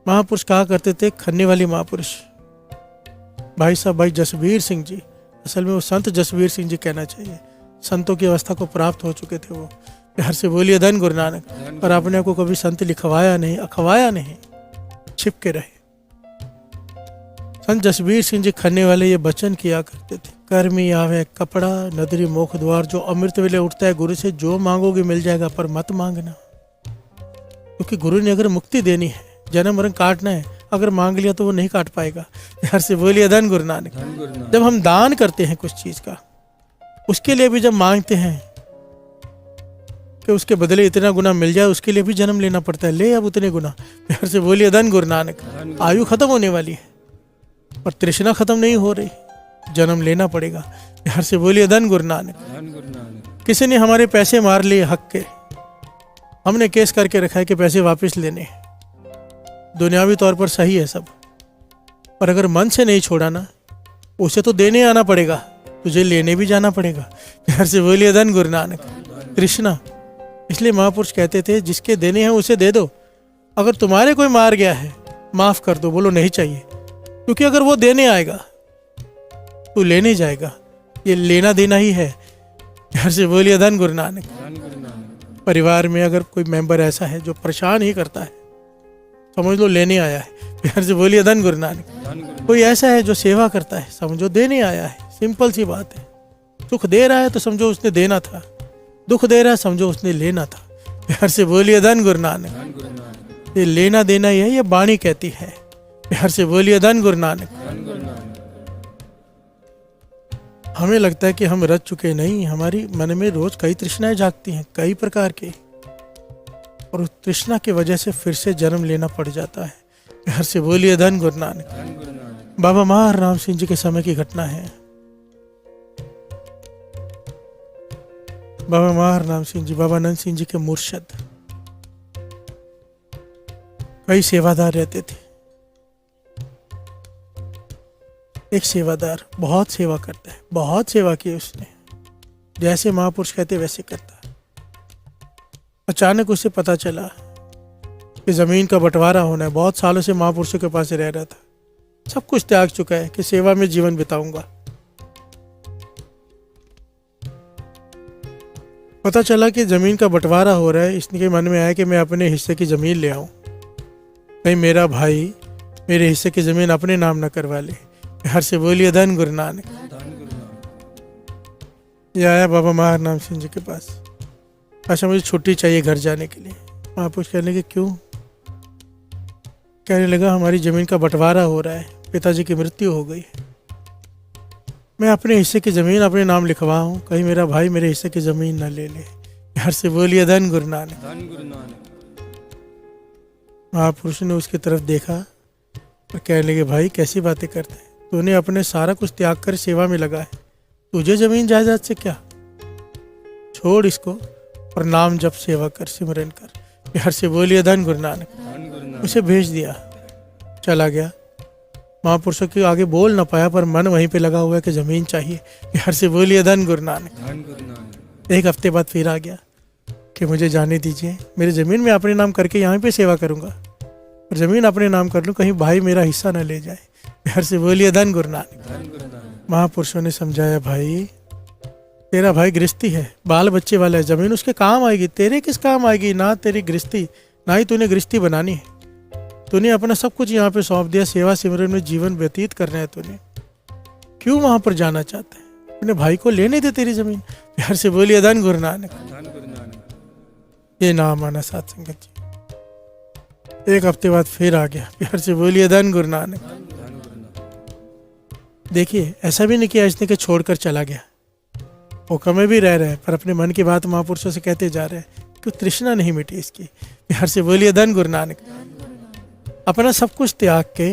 महापुरुष कहा करते थे, खन्ने वाली महापुरुष भाई साहब, भाई जसवीर सिंह जी, असल में वो संत जसवीर सिंह जी कहना चाहिए, संतों की अवस्था को प्राप्त हो चुके थे वो। प्यार से बोलिए धन गुरु नानक। पर अपने को कभी संत लिखवाया नहीं, अखवाया नहीं, छिप के रहे। संत जसवीर सिंह जी खन्ने वाले ये वचन किया करते थे, कर्मी आवे कपड़ा नदरी मुख द्वार। जो अमृत वेले उठता है गुरु से, जो मांगोगे मिल जाएगा, पर मत मांगना, क्योंकि गुरु ने अगर मुक्ति देनी है, जन्म मरण काटना है, अगर मांग लिया तो वो नहीं काट पाएगा। प्यार से बोलिए धन गुरु नानक। जब हम दान करते हैं कुछ चीज का, उसके लिए भी जब मांगते हैं कि उसके बदले इतना गुना मिल जाए, उसके लिए भी जन्म लेना पड़ता है। ले अब उतने गुना। प्यार से बोलिए धन गुरु नानक। आयु खत्म होने वाली है पर तृष्णा खत्म नहीं हो रही, जन्म लेना पड़ेगा। प्यार से बोलिए धन गुरु नानक। किसी ने हमारे पैसे मार लिए हक के, हमने केस करके रखा है कि पैसे वापस लेने हैं। दुनियावी तौर पर सही है सब, पर अगर मन से नहीं छोड़ा ना, उसे तो देने आना पड़ेगा, तुझे लेने भी जाना पड़ेगा। प्यार से बोलिए धन गुरु नानक। तृष्णा, इसलिए महापुरुष कहते थे, जिसके देने हैं उसे दे दो। अगर तुम्हारे कोई मार गया है, माफ कर दो, बोलो नहीं चाहिए, क्योंकि अगर वो देने आएगा तू लेने जाएगा, ये लेना देना ही है। प्यार से बोलिए धन गुरु नानक। परिवार में अगर कोई मेंबर ऐसा है जो परेशान ही करता है, समझ लो लेने आया है। प्यार से बोलिए धन गुरु नानक। कोई ऐसा है जो सेवा करता है, समझो देने आया है। सिंपल सी बात है, सुख दे रहा है तो समझो उसने देना था, दुख दे रहा है समझो उसने लेना था। प्यार से बोलिए धन गुरु नानक। ये लेना देना ही है, ये वाणी कहती है। प्यार से बोलिए धन गुरु नानक। हमें लगता है कि हम रच चुके, नहीं, हमारी मन में रोज कई तृष्णाएं जागती हैं, कई प्रकार की, और उस तृष्णा की वजह से फिर से जन्म लेना पड़ जाता है। प्यार से बोलिए धन गुरु नानक। बाबा महार राम सिंह जी के समय की घटना है। बाबा महार राम सिंह जी, बाबा नंद सिंह जी के मुर्शद, कई सेवादार रहते थे। एक सेवादार बहुत सेवा करता है, बहुत सेवा की उसने, जैसे महापुरुष कहते वैसे करता है। अचानक उसे पता चला कि जमीन का बंटवारा होना है। बहुत सालों से महापुरुषों के पास रह रहा था, सब कुछ त्याग चुका है कि सेवा में जीवन बिताऊंगा। पता चला कि जमीन का बंटवारा हो रहा है। इसके मन में आया कि मैं अपने हिस्से की जमीन ले आऊं, कहीं मेरा भाई मेरे हिस्से की जमीन अपने नाम न करवा ले। प्यार से बोलिए धन गुरु नानक। ये आया बाबा महार नाम सिंह जी के पास। अच्छा, मुझे छुट्टी चाहिए घर जाने के लिए। महापुरुष कहने लगे क्यों? कहने लगा हमारी जमीन का बंटवारा हो रहा है, पिताजी की मृत्यु हो गई, मैं अपने हिस्से की जमीन अपने नाम लिखवाऊं, कहीं मेरा भाई मेरे हिस्से की जमीन न ले ले। प्यार से बोलिए धन गुरु नानक। महापुरुष ने उसकी तरफ देखा और कहने लगे भाई कैसी बातें करते हैं, तूने अपने सारा कुछ त्याग कर सेवा में लगा है, तुझे जमीन जायदाद से क्या, छोड़ इसको और नाम जप सेवा कर, सिमरन कर। प्यार से बोलिए धन गुरु नानक। उसे भेज दिया, चला गया। महापुरुषों के आगे बोल ना पाया, पर मन वहीं पे लगा हुआ है कि जमीन चाहिए। प्यार से बोलिए धन गुरु नानक। एक हफ्ते बाद फिर आ गया कि मुझे जाने दीजिए, मेरी ज़मीन में अपने नाम करके यहाँ पे सेवा करूँगा, और ज़मीन अपने नाम कर लूँ, कहीं भाई मेरा हिस्सा न ले जाए। प्यार से बोलिए धन गुरु नानक। महापुरुषों ने समझाया भाई तेरा भाई गृहस्थी है, बाल बच्चे वाला है, ज़मीन उसके काम आएगी, तेरे किस काम आएगी? ना तेरी गृहस्थी, ना ही तूने गृहस्थी बनानी है, तूने अपना सब कुछ यहाँ पे सौंप दिया, सेवा सिमरन में जीवन व्यतीत करना है तूने, क्यों वहां पर जाना चाहता है? अपने भाई को लेने दे तेरी जमीन। प्यार से बोलिए धन गुरु नानक। ये नाम आना साध संगत जी। एक हफ्ते बाद फिर आ गया। प्यार से बोलिए धन गुरु नानक। देखिए ऐसा भी नहीं किया इसने कि छोड़कर चला गया, हुक्म में भी रह रहे हैं, पर अपने मन की बात महापुरुषों से कहते जा रहे हैं कि तृष्णा नहीं मिटी इसकी। प्यार से बोलिए धन गुरु नानक। अपना सब कुछ त्याग के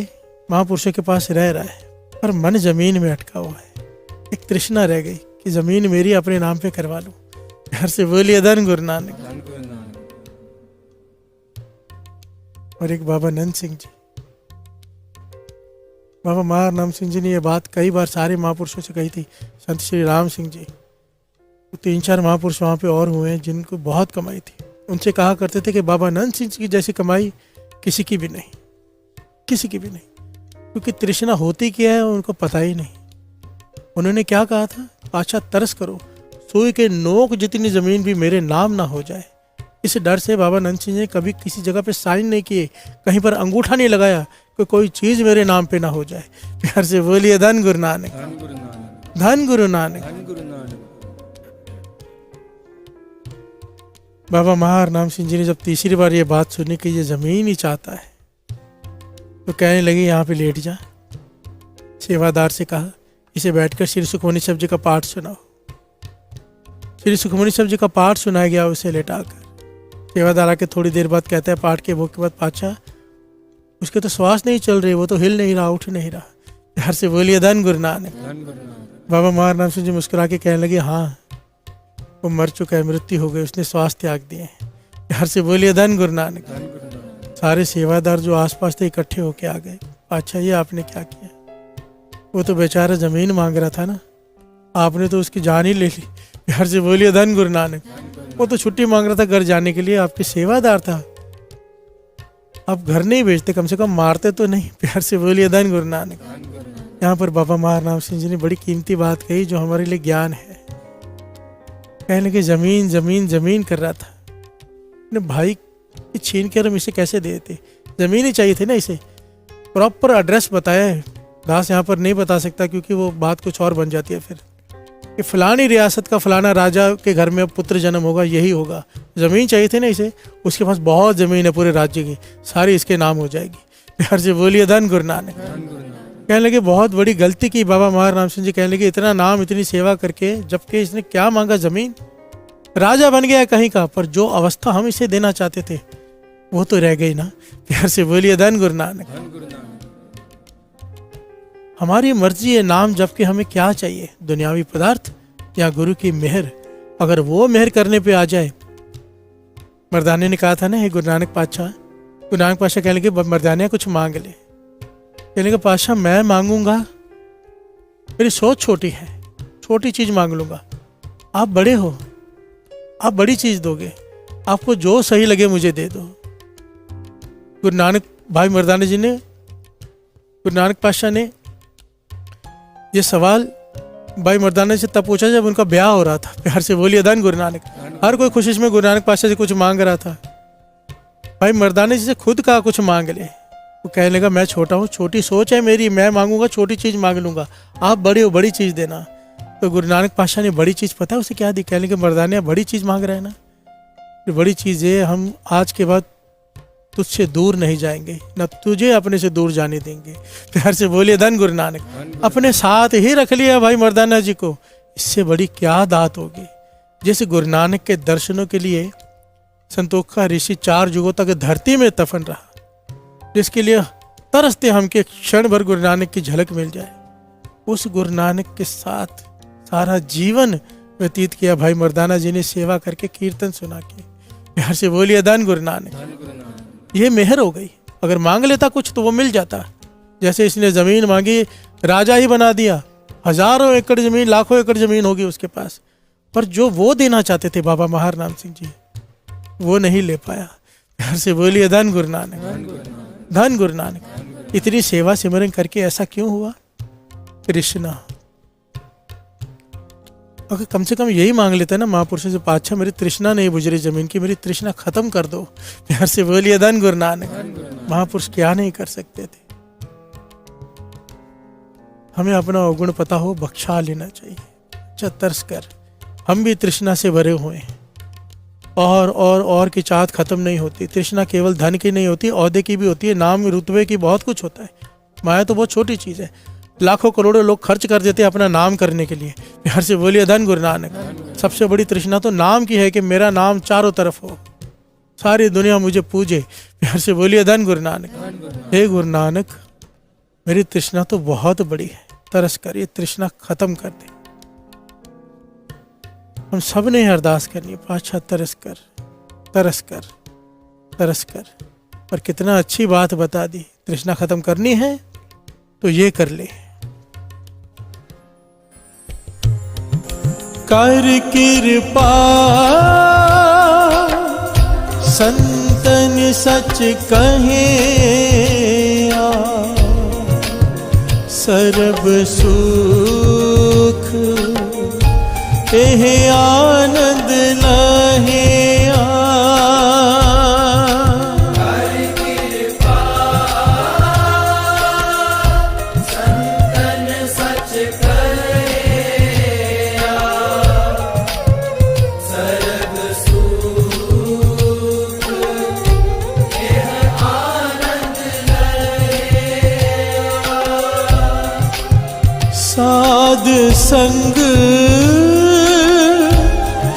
महापुरुषों के पास रह रहा है, पर मन जमीन में अटका हुआ है। एक तृष्णा रह गई कि जमीन मेरी अपने नाम पे करवा लूं। प्यार से बोलिए धन गुरु नानक। और एक बाबा नंद सिंह जी, बाबा महाराम सिंह जी ने ये बात कई बार सारे महापुरुषों से कही थी। संत श्री राम सिंह जी, तो 3-4 महापुरुष वहाँ पे और हुए हैं जिनको बहुत कमाई थी। उनसे कहा करते थे कि बाबा नंद सिंह जी की जैसी कमाई किसी की भी नहीं, किसी की भी नहीं, क्योंकि तृष्णा होती क्या है उनको पता ही नहीं। उन्होंने क्या कहा था, पाछा तरस करो सुई के नोक जितनी जमीन भी मेरे नाम ना हो जाए। इस डर से बाबा नंद सिंह ने कभी किसी जगह पे साइन नहीं किए, कहीं पर अंगूठा नहीं लगाया कि कोई चीज मेरे नाम पे ना हो जाए। प्यार से बोलिए धन गुरु नानक, धन गुरु नानक, धन गुरु नानक। धन गुरु नानक। बाबा महाराम सिंह जी ने जब तीसरी बार ये बात सुनी कि ये जमीन ही चाहता है, तो कहने लगे यहाँ पे लेट जा। सेवादार से कहा इसे बैठकर श्री सुखमनी साहब जी का पाठ सुनाओ। श्री सुखमनी साहब जी का पाठ सुनाया गया उसे लेटाकर। सेवादार आके थोड़ी देर बाद कहता है पाठ के भोग के बाद, पातशाह उसके तो श्वास नहीं चल रही, वो तो हिल नहीं रहा, उठ नहीं रहा। प्यार से बोलिए धन गुरु नानक। धन गुरु नानक। बाबा महाराम सिंह जी मुस्कुरा के कहने लगे हाँ वो मर चुका है, मृत्यु हो गई, उसने श्वास त्याग दिए हैं। प्यार से बोलिए धन गुरु नानक। धन गुरु नानक। सारे सेवादार जो आसपास थे इकट्ठे होके आ गए। अच्छा ये आपने क्या किया? वो तो बेचारा जमीन मांग रहा था ना, आपने तो उसकी जान ही ले ली। प्यार से बोलिए धन गुरु नानक। वो तो छुट्टी मांग रहा था घर जाने के लिए, आपके सेवादार था। आप घर नहीं भेजते, कम से कम मारते तो नहीं। प्यार से बोलिए धन गुरु नानक। धन गुरु नानक। यहाँ पर बाबा महाराम सिंह जी ने बड़ी कीमती बात कही जो हमारे लिए ज्ञान है। कहने लगे जमीन जमीन जमीन कर रहा था, अपने भाई की छीन कर हम इसे कैसे दे देते? जमीन ही चाहिए थी ना इसे। प्रॉपर एड्रेस बताया है, दास यहाँ पर नहीं बता सकता क्योंकि वो बात कुछ और बन जाती है फिर कि फलानी रियासत का फलाना राजा के घर में अब पुत्र जन्म होगा, यही होगा। ज़मीन चाहिए थी ना इसे, उसके पास बहुत ज़मीन है पूरे राज्य की, सारी इसके नाम हो जाएगी। प्यार से बोलिए धन गुरु नानक। धन गुरु नानक। कहने लगे बहुत बड़ी गलती की बाबा महाराम सिंह जी। कहने लगे इतना नाम इतनी सेवा करके, जबकि इसने क्या मांगा? ज़मीन। राजा बन गया कहीं का, पर जो अवस्था हम इसे देना चाहते थे वो तो रह गई ना। प्यार से बोलिए धन गुरु नानक। धन गुरु नानक। हमारी मर्जी है नाम, जबकि हमें क्या चाहिए? दुनियावी पदार्थ या गुरु की मेहर? अगर वो मेहर करने पे आ जाए। मर्दाने ने कहा था ना, हे गुरु नानक पातशाह, गुरु नानक पातशाह कहने लगे मर्दाने कुछ मांग ले। कहने लगे पातशाह मैं मांगूंगा, मेरी सोच छोटी है, छोटी चीज मांग लूंगा। आप बड़े हो, आप बड़ी चीज दोगे, आपको जो सही लगे मुझे दे दो। गुरु नानक भाई मर्दाना जी ने, गुरु नानक पातशाह ने ये सवाल भाई मर्दाना से तब पूछा जब उनका ब्याह हो रहा था। प्यार से बोलिए धन गुरु नानक। हर कोई खुशी में गुरु नानक पातशाह से कुछ मांग रहा था। भाई मर्दाना जी से खुद कहा कुछ मांग ले। वो कहने लगा मैं छोटा हूँ, छोटी सोच है मेरी, मैं मांगूंगा छोटी चीज मांग लूंगा, आप बड़े हो, बड़ी चीज देना। तो गुरु नानक पातशाह ने बड़ी चीज पता है उसे क्या दी? कहने लगे मर्दाना बड़ी चीज मांग रहे हैं ना, बड़ी चीज है हम आज के बाद तुझसे दूर नहीं जाएंगे, न तुझे अपने से दूर जाने देंगे। प्यार से बोलिए धन गुरु नानक। अपने साथ ही रख लिया भाई मर्दाना जी को, इससे बड़ी क्या दात होगी? जैसे गुरु नानक के दर्शनों के लिए संतोख का ऋषि 4 युगों तक धरती में तफन रहा, जिसके लिए तरसते हम के क्षण भर गुरु नानक की झलक मिल जाए। उस गुरु नानक के साथ सारा जीवन व्यतीत किया भाई मर्दाना जी ने, सेवा करके, कीर्तन सुना के। प्यार से बोलिए धन गुरु नानक। धन गुरु नानक। ये मेहर हो गई। अगर मांग लेता कुछ तो वो मिल जाता। जैसे इसने जमीन मांगी, राजा ही बना दिया, हजारों एकड़ जमीन, लाखों एकड़ जमीन होगी उसके पास, पर जो वो देना चाहते थे बाबा महाराम सिंह जी, वो नहीं ले पाया। प्यार से बोलिए धन गुरु नानक। धन गुरु नानक। धन गुरु नानक। इतनी सेवा सिमरन करके ऐसा क्यों हुआ? कृष्णा। अगर कम से कम यही मांग लेता ना महापुरुषों से, पातशाह मेरी तृष्णा नहीं बुझ रही जमीन की, मेरी तृष्णा खत्म कर दो। प्यार से बोलिए धन गुरु नानक। महापुरुष क्या नहीं कर सकते थे? हमें अपना अवगुण पता हो, बख्शा लेना चाहिए। अच्छा तरस कर, हम भी तृष्णा से भरे हुए हैं, और की चाहत खत्म नहीं होती। तृष्णा केवल धन की नहीं होती, ओहदे की भी होती है, नाम रुतबे की, बहुत कुछ होता है। माया तो बहुत छोटी चीज है, लाखों करोड़ों लोग खर्च कर देते हैं अपना नाम करने के लिए। प्यार से बोलिए धन गुरु नानक। सबसे बड़ी तृष्णा तो नाम की है कि मेरा नाम चारों तरफ हो, सारी दुनिया मुझे पूजे। प्यार से बोलिए धन गुरु नानक। हे गुरु नानक, मेरी तृष्णा तो बहुत बड़ी है, तरस कर ये तृष्णा खत्म कर दे। हम सब ने अरदास करनी है, पातशाह तरस कर, तरस कर, तरस कर। पर कितना अच्छी बात बता दी, तृष्णा खत्म करनी है तो ये कर ले। कर कृपा संतन सच कहे, सर्ब सुख एह आनंद लहे। साध संग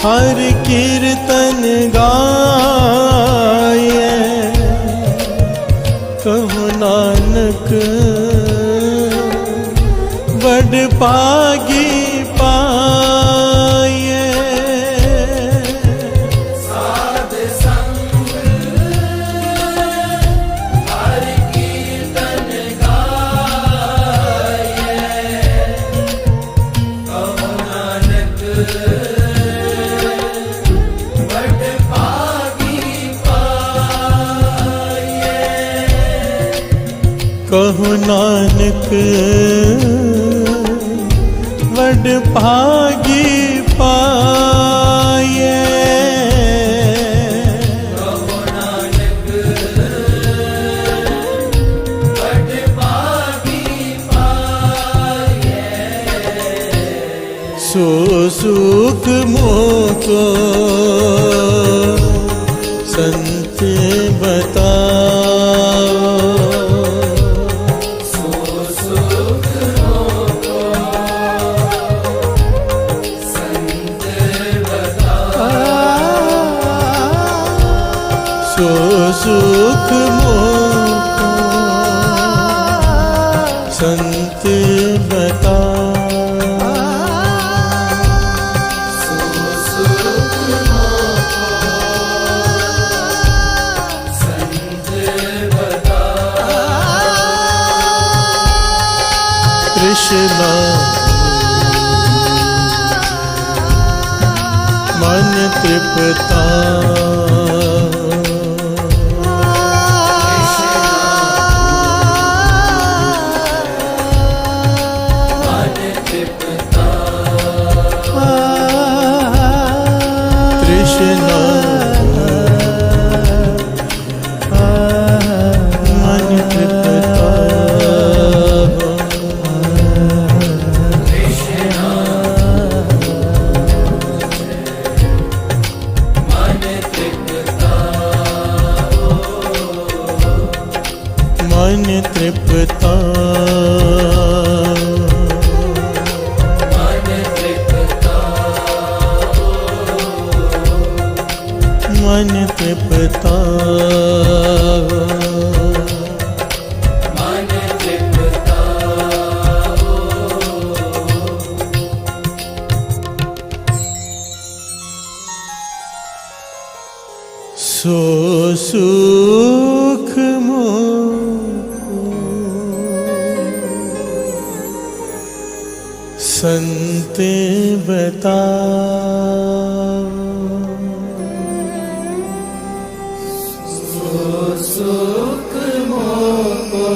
हर कीर्तन गाये, कहु नानक बड़ पागी पाये। साध संग हर कीर्तन गाये, कहु नानक बड़ पागी पाये। कहु नानक बड़ भागी पाये। कहु नानक बड़ भागी पाये। सो सुख मोको संत बताओ, सो सुख मोको संत बताओ। सो सुख मोको संत बताओ। कृष्णा मन तृप्ता, कृष्णा मन तृप्ता। मन तृप्ता, मन तृप्ता, मन तृप्ता। सो सुख मोको संत बताओ। सो सुख मोको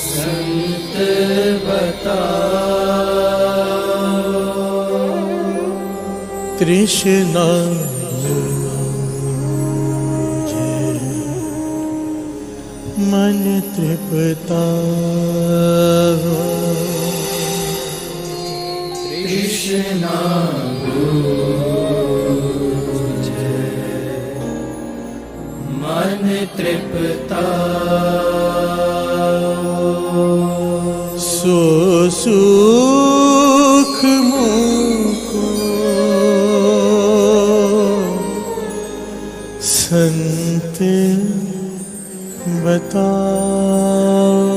संत बताओ। तृष्णा मन तृप्ता, कृष्णा मन तृप्ता। सो सुख मोको संत बताओ।